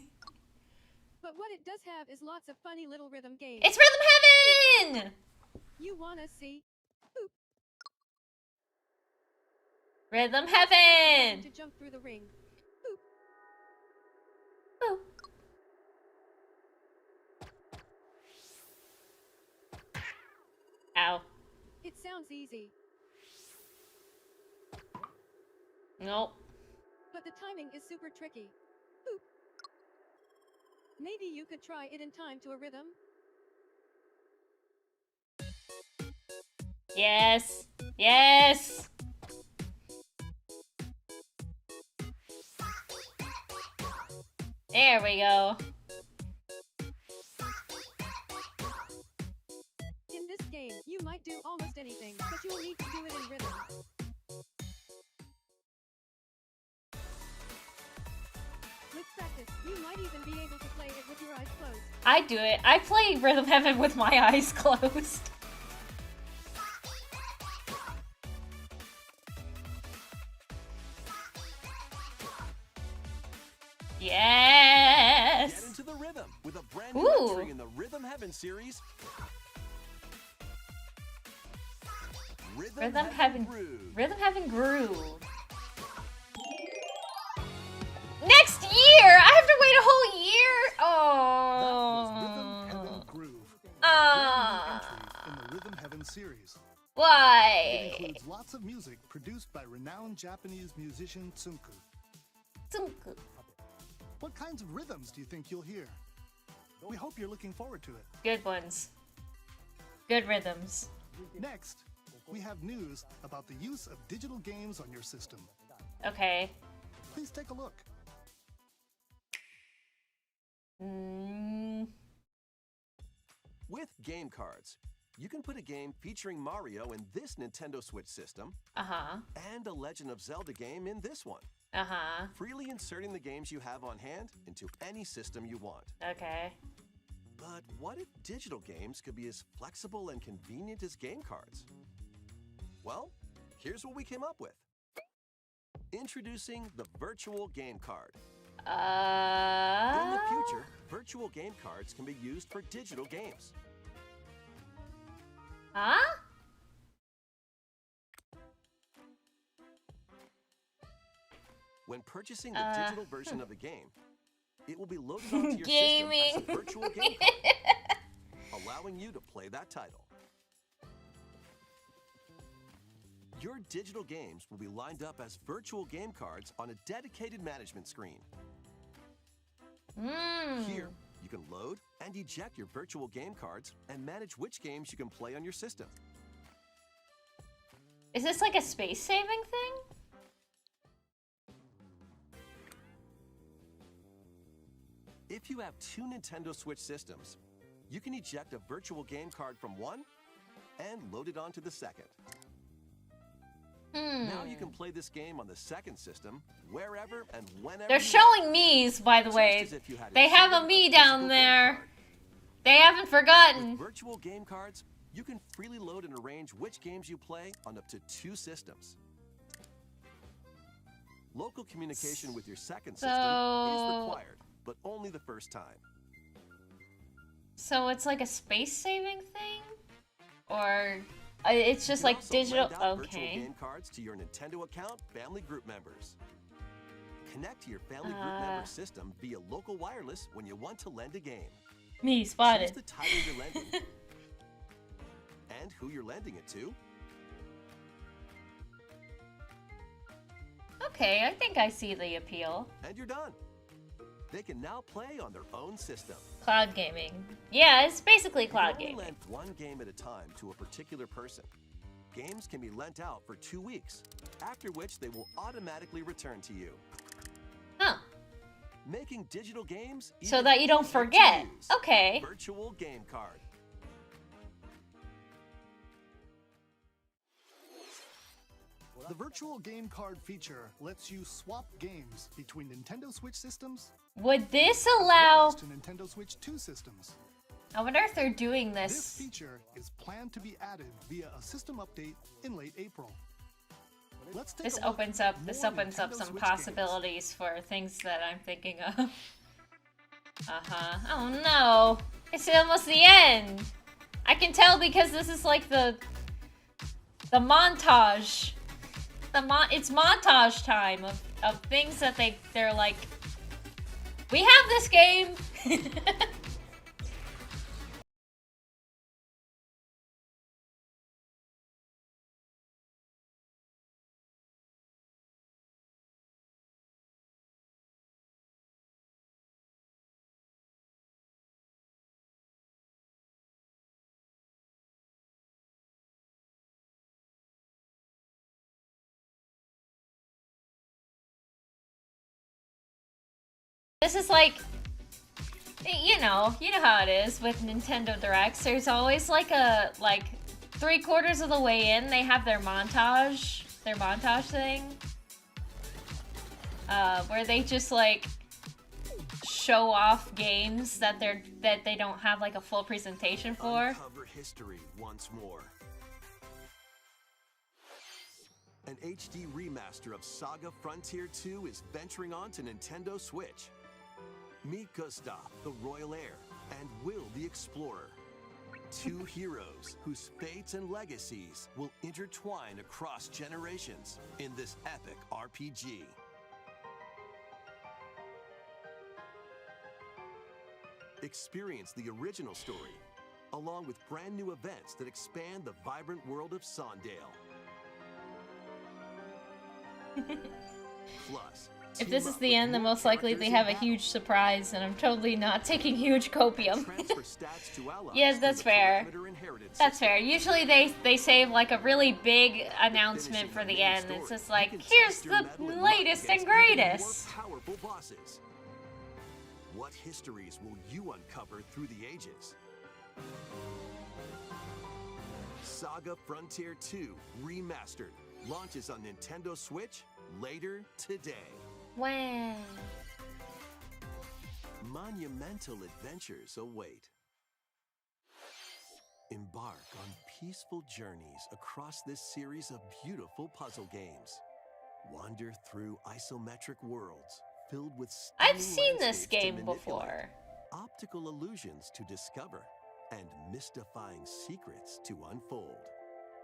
But what it does have is lots of funny little rhythm games. It's Rhythm Heaven! You wanna see? Boop. Rhythm To Heaven! jump through the ring. Boop. Ow. It sounds easy, Nope. but the timing is super tricky. Boop. Maybe you could try it in time to a rhythm. Yes. Yes. There we go. In this game, you might do almost anything, but you'll need to do it in rhythm. With practice, you might even be able to play it with your eyes closed. I do it. I play Rhythm Heaven with my eyes closed. Get Yes. into the rhythm with a brand new Ooh. entry in the Rhythm Heaven series. Rhythm Heaven. Groove. Rhythm Heaven Groove. Next year! I have to wait a whole year. That was Rhythm Heaven Oh. Groove, Ah. brand new entry in the Rhythm Heaven series. It Why? includes lots of music produced by renowned Japanese musician Tsunku. Tsunku. What kinds of rhythms do you think you'll hear? We hope you're looking forward to it. Good ones. Good rhythms. Next, we have news about the use of digital games on your system. Okay. Please take a look. With game cards, you can put a game featuring Mario in this Nintendo Switch system Uh-huh. and a Legend of Zelda game in this one, Uh-huh. freely inserting the games you have on hand into any system you want. Okay. But what if digital games could be as flexible and convenient as game cards? Well, here's what we came up with. Introducing the virtual game card. In the future, virtual game cards can be used for digital games. Huh? When purchasing the digital version of a game, it will be loaded onto your Gaming. system as a virtual game card, allowing you to play that title. Your digital games will be lined up as virtual game cards on a dedicated management screen. Here, you can load and eject your virtual game cards and manage which games you can play on your system. Is this like a space-saving thing? If you have two Nintendo Switch systems, you can eject a virtual game card from one and load it onto the second. Now you can play this game on the second system wherever and whenever. They're showing me's, by the way. They have a me down there. They haven't forgotten. With virtual game cards, you can freely load and arrange which games you play on up to two systems. Local communication with your second system is required, but only the first time. So it's like a space-saving thing? Or it's just like digital? Virtual Okay. game cards to your Nintendo account family group members. Connect to your family group member system via local wireless when you want to lend a game. Me spotted. Choose the title you're lending and who you're lending it to. Okay, I think I see the appeal. And you're done. They can now play on their own system. Cloud gaming. Yeah, it's basically cloud You can only gaming. lend one game at a time to a particular person. Games can be lent out for 2 weeks, after which they will automatically return to you. Huh. Making digital games So even that you don't easier to forget. use. Okay. Virtual game card. The virtual game card feature lets you swap games between Nintendo Switch systems Would this as well allow... as to Nintendo Switch 2 systems. I wonder if they're doing This this... feature is planned to be added via a system update in late April. Let's take This a look opens at up more some Nintendo Switch possibilities for things that I'm thinking of. Oh no! It's almost the end! I can tell because this is like the montage. It's montage time of things that they're like, we have this game! This is like, you know how it is with Nintendo Directs. There's always like 3/4 of the way in, they have their montage thing, where they just like show off games that they don't have like a full presentation for. Uncover history once more. An HD remaster of Saga Frontier 2 is venturing onto Nintendo Switch. Meet Gustav, the Royal Heir, and Will, the Explorer. Two heroes whose fates and legacies will intertwine across generations in this epic RPG. Experience the original story, along with brand new events that expand the vibrant world of Sondale. Plus, If this is the end, then most likely they have a huge surprise, and I'm totally not taking huge copium. Yes, that's fair. That's fair. Usually they save like a really big announcement for the end. It's just like, here's the latest and greatest. Powerful bosses. What histories will you uncover through the ages? Saga Frontier 2 Remastered launches on Nintendo Switch later today. Wow. Monumental adventures await. Embark on peaceful journeys across this series of beautiful puzzle games. Wander through isometric worlds filled with stunning I've seen this landscapes to game manipulate, before. optical illusions to discover, and mystifying secrets to unfold.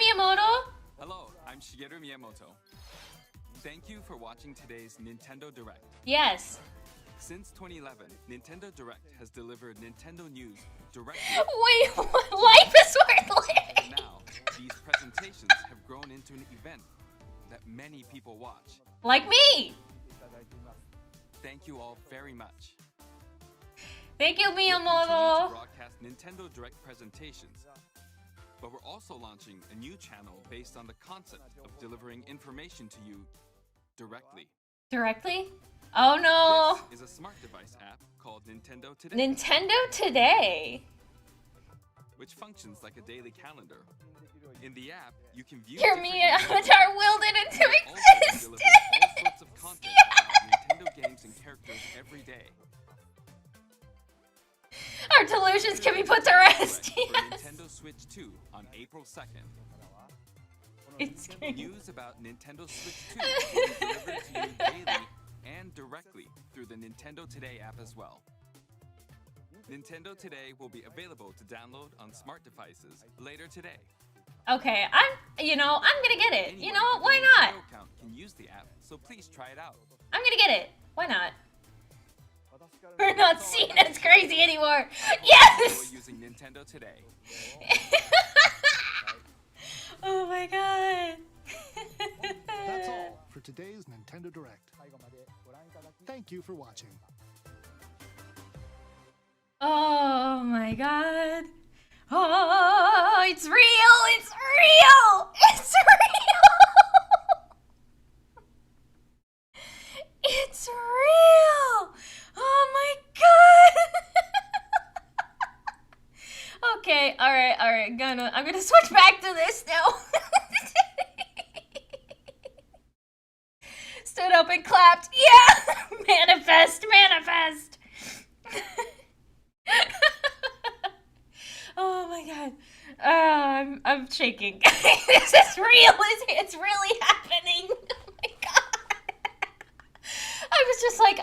Miyamoto. Hello, I'm Shigeru Miyamoto. Thank you for watching today's Nintendo Direct. Yes. Since 2011, Nintendo Direct has delivered Nintendo news directly. Wait, what? Life is worth living. And now, these presentations have grown into an event that many people watch. Like me. Thank you all very much. Thank you, We'll continue to Miyamoto. broadcast Nintendo Direct presentations, but we're also launching a new channel based on the concept of delivering information to you directly. Directly? Oh no. This is a smart device app called Nintendo Today, Nintendo Today. which functions like a daily calendar. In the app, you can view Your different Mia events avatar willed it into and also existence. delivers all sorts of content about Nintendo games and characters every day. Our delusions can be put to rest. For Yes. Nintendo Switch 2 on April 2nd. It's great. News about Nintendo Switch 2 will be delivered to you daily and directly through the Nintendo Today app as well. Nintendo Today will be available to download on smart devices later today. Okay, I'm gonna get it. You know what? Anyone Why with a not? Nintendo account can use the app, so please try it out. I'm gonna get it. Why not? We're not seen as crazy anymore. Yes. Enjoy using Nintendo Today. Oh my god. That's all for today's Nintendo Direct. Thank you for watching. Oh my god. Oh, it's real. It's real. It's real. It's real. Oh my god. Okay, all right. I'm gonna switch back to this now. Stood up and clapped. Yeah, manifest. Oh my god. I'm shaking. This is real. It's really happening. Oh my god. I was just like,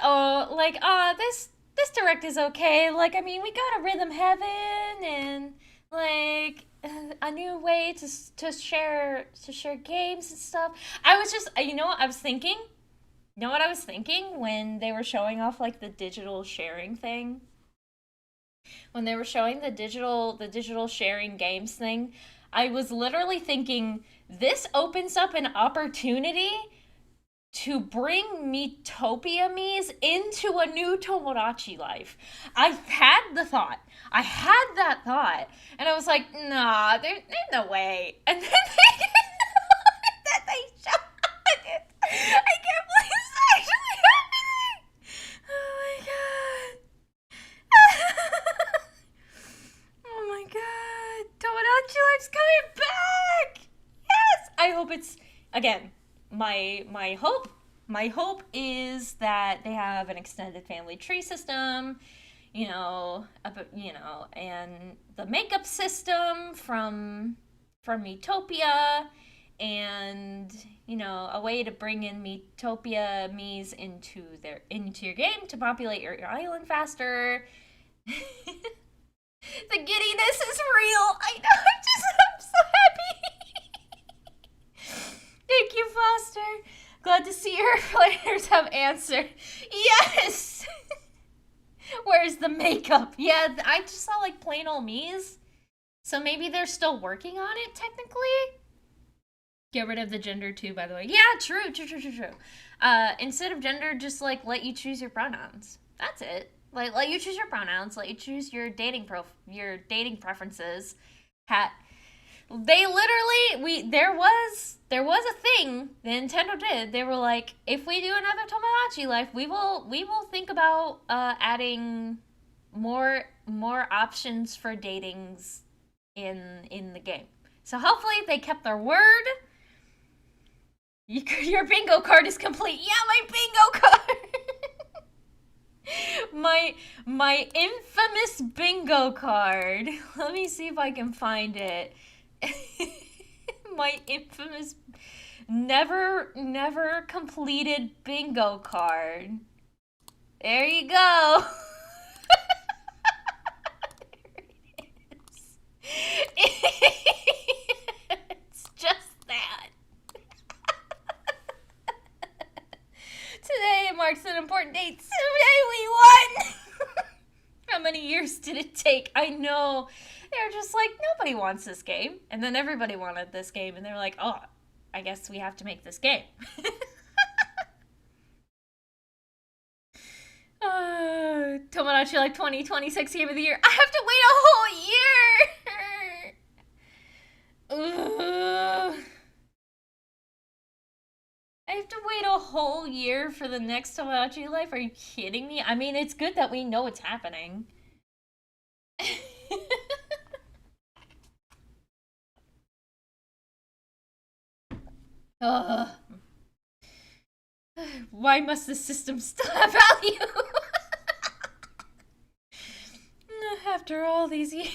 this direct is okay. Like, I mean, we got a Rhythm Heaven and like a new way to share games and stuff. I was just, you know what I was thinking? You know what I was thinking when they were showing off like the digital sharing thing? When they were showing the digital sharing games thing, I was literally thinking this opens up an opportunity to bring Miitopia Miis into a new Tomodachi life. I had that thought, and I was like, nah, there's no way. And then they shot it. I can't believe it's actually happening. Oh my god. Oh my god. Tomodachi Life's coming back. Yes. I hope it's, again, my hope is that they have an extended family tree system, and the makeup system from Miitopia, and a way to bring in Miitopia Miis into your game to populate your island faster. The giddiness is real. I know. I'm so happy. Thank you, Foster. Glad to see your players have answered. Yes. Where's the makeup? Yeah, I just saw like plain old Miis. So maybe they're still working on it technically. Get rid of the gender too, by the way. Yeah, true. Instead of gender, just like let you choose your pronouns. That's it. Like let you choose your pronouns. Let you choose your dating preferences. They literally there was a thing Nintendo did. They were like, if we do another Tomodachi Life, we will think about adding more options for datings in the game. So hopefully they kept their word. Your bingo card is complete. Yeah, my bingo card. my infamous bingo card. Let me see if I can find it. My infamous never completed bingo card. There you go. There it is. did it take? I know. They're just like, nobody wants this game. And then everybody wanted this game. And they're like, oh, I guess we have to make this game. Tomodachi Life 2026 Game of the Year. I have to wait a whole year! I have to wait a whole year for the next Tomodachi Life? Are you kidding me? I mean, it's good that we know it's happening. Why must the system still have value? After all these years.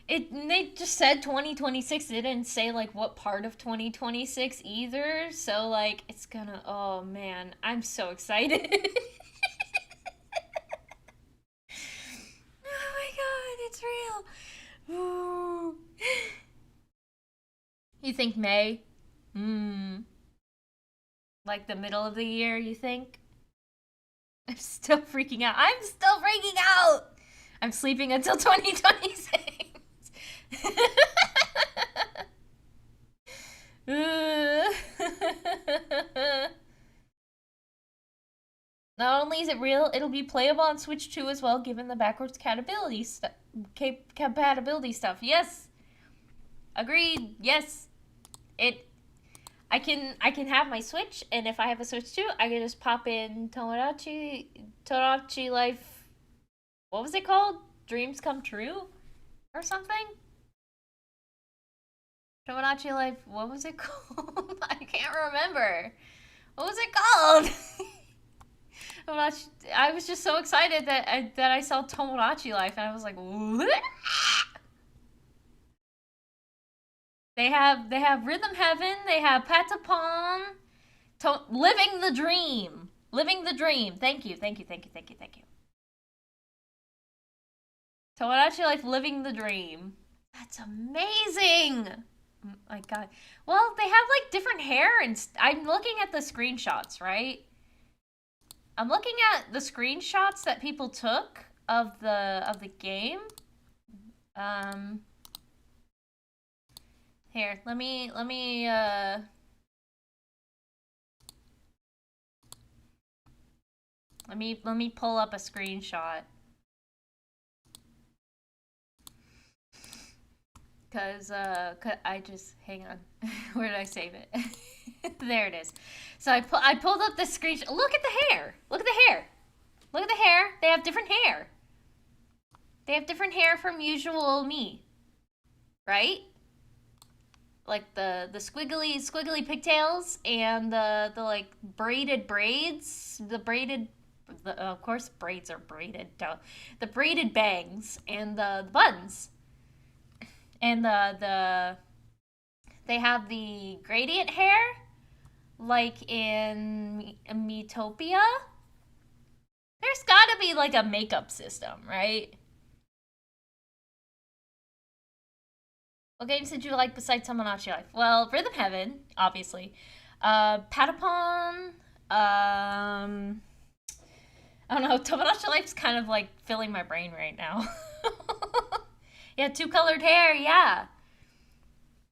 They just said 2026. They didn't say like what part of 2026 either. So like it's gonna, oh man, I'm so excited. Oh my god, it's real. Ooh. You think May? Like the middle of the year, you think? I'm still freaking out. I'm still freaking out! I'm sleeping until 2026. Not only is it real, it'll be playable on Switch 2 as well, given the backwards compatibility stuff. Yes. Agreed. Yes. I can have my Switch, and if I have a Switch 2, I can just pop in Tomodachi Life. What was it called? Dreams Come True? Or something? Tomodachi Life, what was it called? I can't remember. What was it called? I was just so excited that I saw Tomodachi Life, and I was like, what? They have Rhythm Heaven, they have Patapon, Living the Dream. Living the Dream. Thank you. Tomodachi Life Living the Dream. That's amazing! Oh my god. Well, they have like different hair and I'm looking at the screenshots, right? I'm looking at the screenshots that people took of the game. Here, let me pull up a screenshot. Cause I just, hang on. Where did I save it? There it is. So I pulled up the screenshot. Look at the hair. Look at the hair. Look at the hair. They have different hair. They have different hair from usual me. Right? Like the squiggly pigtails and the like braided braids. Of course braids are braided. The braided bangs and the buns. And they have the gradient hair, like in Miitopia. There's gotta be like a makeup system, right? What games did you like besides Tomodachi Life? Well, Rhythm Heaven, obviously. Patapon, I don't know, Tomodachi Life's kind of like filling my brain right now. Yeah, two-colored hair, yeah.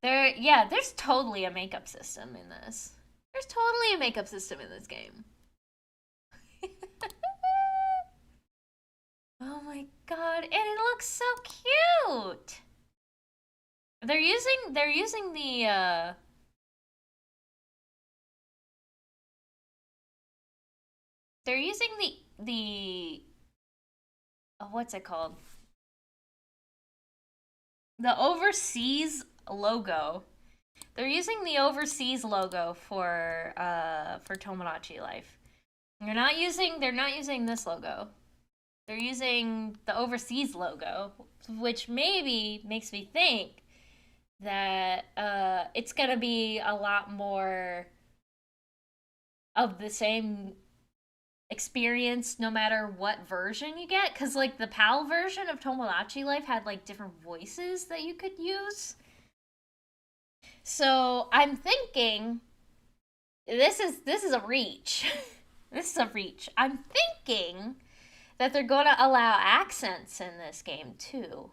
There's totally a makeup system in this. There's totally a makeup system in this game. Oh my god, and it looks so cute! They're using the what's it called? The overseas logo. They're using the overseas logo for Tomodachi Life. They're not using this logo. They're using the overseas logo, which maybe makes me think that it's gonna be a lot more of the same experience no matter what version you get, because like the PAL version of Tomodachi Life had like different voices that you could use. So I'm thinking this is a reach. This is a reach. I'm thinking that they're going to allow accents in this game, too.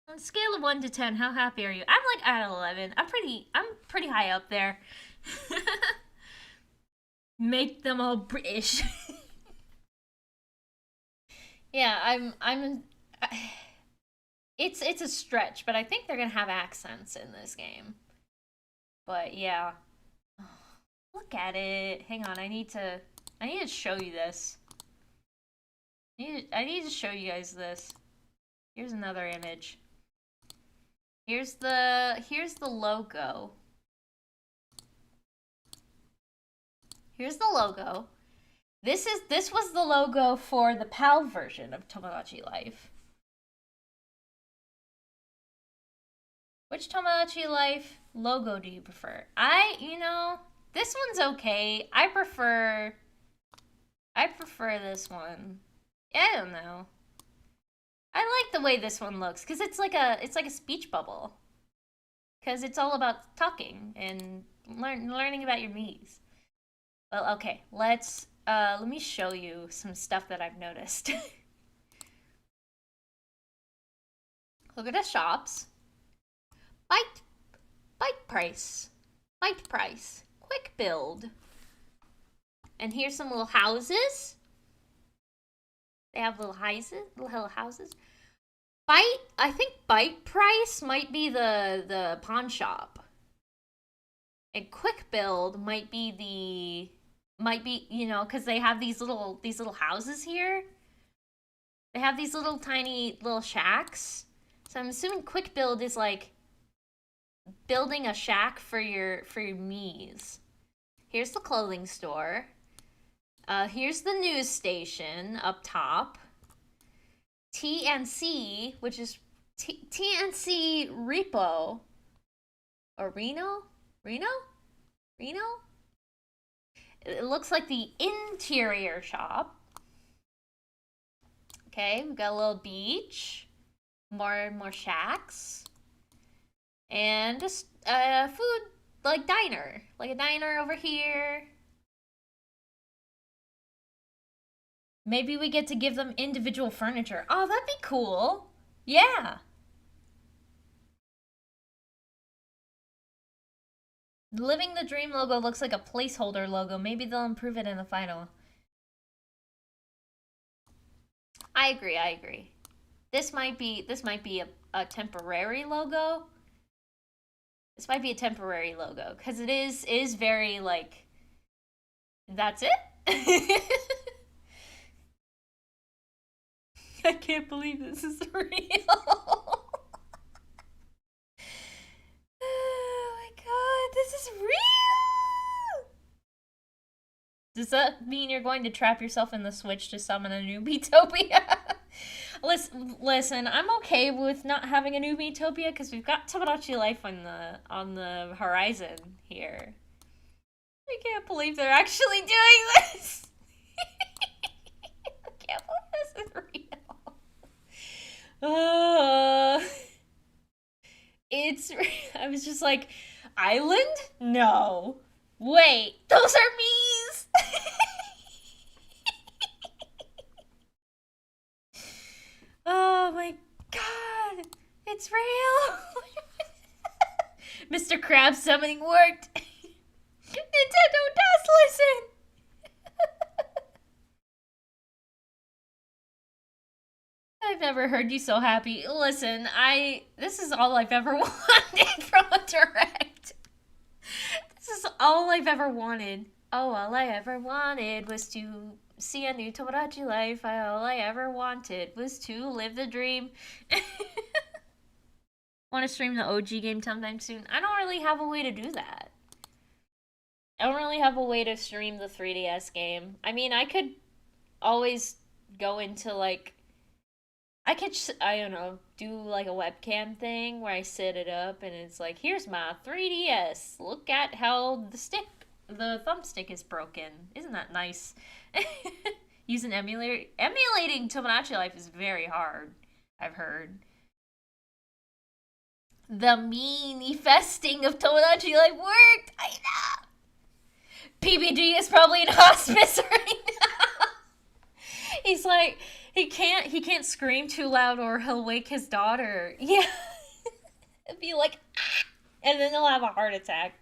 On a scale of 1 to 10, how happy are you? I'm like at 11. I'm pretty high up there. Make them all British. Yeah, it's a stretch, but I think they're gonna have accents in this game. But yeah. Look at it. Hang on, I need to show you this. I need to show you guys this. Here's another image. Here's the logo. Here's the logo. This was the logo for the PAL version of Tomodachi Life. Which Tomodachi Life logo do you prefer? This one's okay. I prefer this one. I don't know. I like the way this one looks because it's like a speech bubble. Because it's all about talking and learning about your Mii's. Well, okay, let me show you some stuff that I've noticed. Look at the shops. Bite price, quick build. And here's some little houses. They have little houses. I think bite price might be the pawn shop. And quick build might be because they have these little houses here. They have these little tiny little shacks. So I'm assuming quick build is like building a shack for your Mii's. Here's the clothing store. Here's the news station up top. TNC, which is TNC Repo. Or Reno? It looks like the interior shop. Okay, we've got a little beach. More shacks. And just food, like diner. Like a diner over here. Maybe we get to give them individual furniture. Oh, that'd be cool. Yeah. Living the Dream logo looks like a placeholder logo. Maybe they'll improve it in the final. I agree. This might be a temporary logo. This might be a temporary logo because it is very like that's it. I can't believe this is real. Oh my god, this is real! Does that mean you're going to trap yourself in the Switch to summon a new Miitopia? Listen, I'm okay with not having a new Miitopia because we've got Tomodachi Life on the horizon here. I can't believe they're actually doing this! I can't believe this is real. I was just like, island? No. Wait, those are Mii's! Oh my god, it's real! Mr. Krabs summoning worked! Nintendo does listen! I've never heard you so happy. Listen, this is all I've ever wanted from a direct. This is all I've ever wanted. Oh, all I ever wanted was to see a new Tomodachi Life. All I ever wanted was to live the dream. Want to stream the OG game sometime soon? I don't really have a way to do that. I don't really have a way to stream the 3DS game. I mean, I could always go into like I don't know, do like a webcam thing where I set it up and it's like, here's my 3DS. Look at how the thumbstick is broken. Isn't that nice? Using emulating Tomodachi Life is very hard, I've heard. The manifesting of Tomodachi Life worked! I know! PBD is probably in hospice right now. He's like, he can't scream too loud or he'll wake his daughter. Yeah. It'd be like, ah, and then he'll have a heart attack.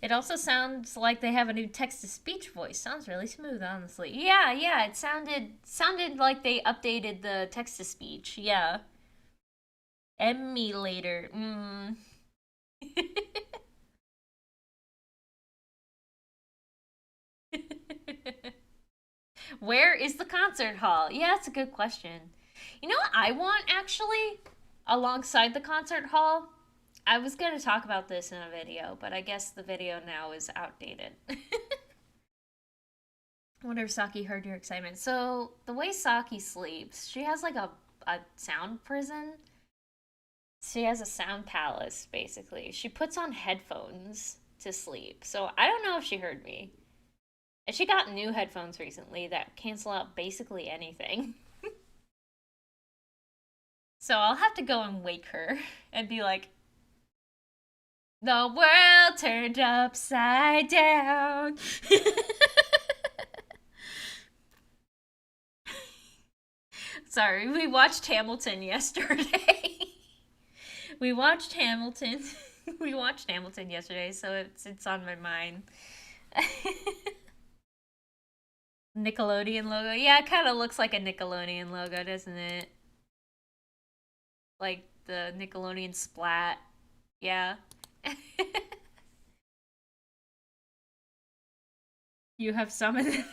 It also sounds like they have a new text-to-speech voice. Sounds really smooth, honestly. Yeah, it sounded like they updated the text-to-speech. Yeah. Emulator. Where is the concert hall? Yeah, that's a good question. You know what I want, actually? Alongside the concert hall? I was going to talk about this in a video, but I guess the video now is outdated. I wonder if Saki heard your excitement. So, the way Saki sleeps, she has like a sound prison. She has a sound palace, basically. She puts on headphones to sleep. So, I don't know if she heard me. And she got new headphones recently that cancel out basically anything. So, I'll have to go and wake her and be like, the world turned upside down. Sorry, we watched Hamilton yesterday. We watched Hamilton yesterday, so it's on my mind. Nickelodeon logo. Yeah, it kind of looks like a Nickelodeon logo, doesn't it? Like the Nickelodeon splat. Yeah. You have summoned.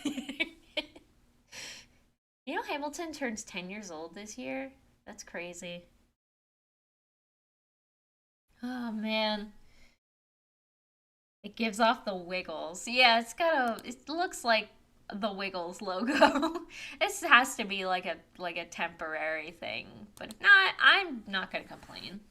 You know Hamilton turns 10 years old this year? That's crazy. Oh man. It gives off the Wiggles. Yeah, it looks like the Wiggles logo. This has to be like a temporary thing. But if not, I'm not gonna complain.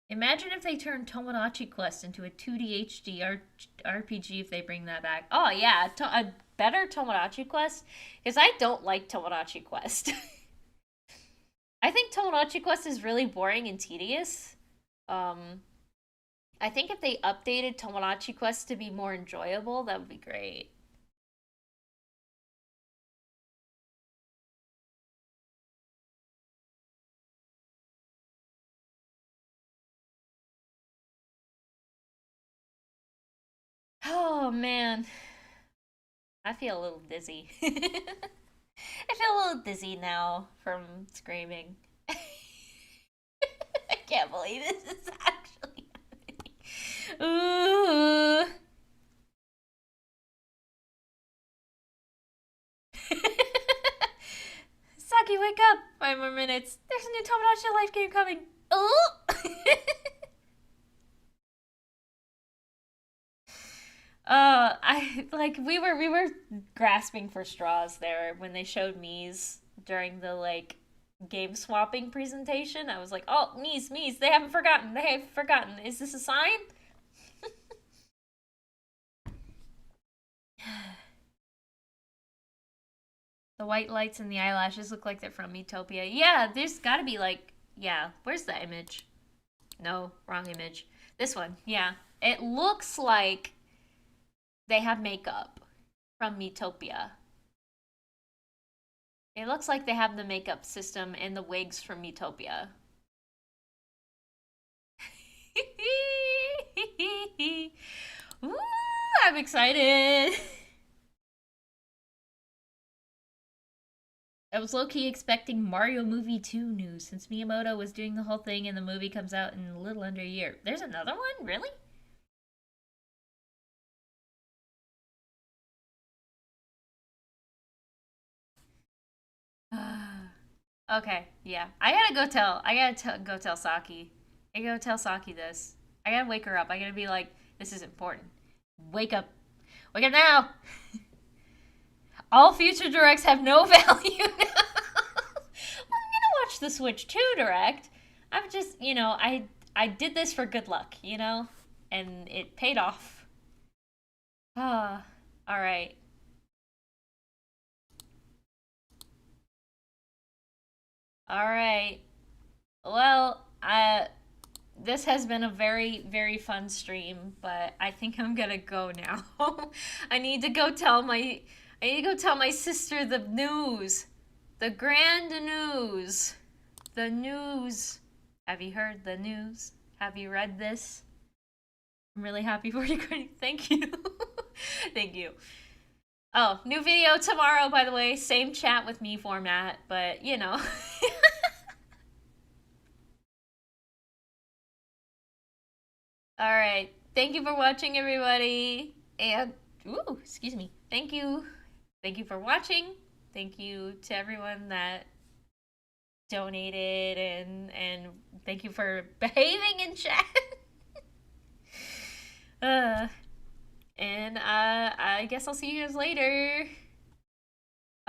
Imagine if they turned Tomodachi Quest into a 2D HD RPG if they bring that back. Oh yeah, a better Tomodachi Quest? Because I don't like Tomodachi Quest. I think Tomodachi Quest is really boring and tedious. I think if they updated Tomodachi Quest to be more enjoyable, that would be great. Oh man. I feel a little dizzy. I feel a little dizzy now from screaming. I can't believe this is actually happening. Ooh. Saki, wake up! 5 more minutes. There's a new Tomodachi Life game coming. Oh! We were grasping for straws there when they showed Mies during the like game swapping presentation. I was like, oh, Mies, they haven't forgotten. Is this a sign? The white lights and the eyelashes look like they're from Utopia. Yeah, there's gotta be like, yeah, where's the image? No, wrong image. This one, yeah. It looks like they have makeup from Metopia. It looks like they have the makeup system and the wigs from Metopia. Ooh, I'm excited. I was low-key expecting Mario Movie 2 news since Miyamoto was doing the whole thing and the movie comes out in a little under a year. There's another one? Really? Okay, yeah. I gotta go tell Saki. I gotta tell Saki this. I gotta wake her up. I gotta be like, this is important. Wake up. Wake up now! All future directs have no value now. I'm gonna watch the Switch 2 direct. I'm just, I did this for good luck, And it paid off. Ah, alright. Alright. Well, this has been a very, very fun stream, but I think I'm gonna go now. I need to go tell my sister the news. The grand news. The news. Have you heard the news? Have you read this? I'm really happy for you. Thank you. Thank you. Oh, new video tomorrow, by the way. Same chat with me format, but you know. Alright. Thank you for watching, everybody. And, ooh, excuse me. Thank you. Thank you for watching. Thank you to everyone that donated, and thank you for behaving in chat. And I guess I'll see you guys later.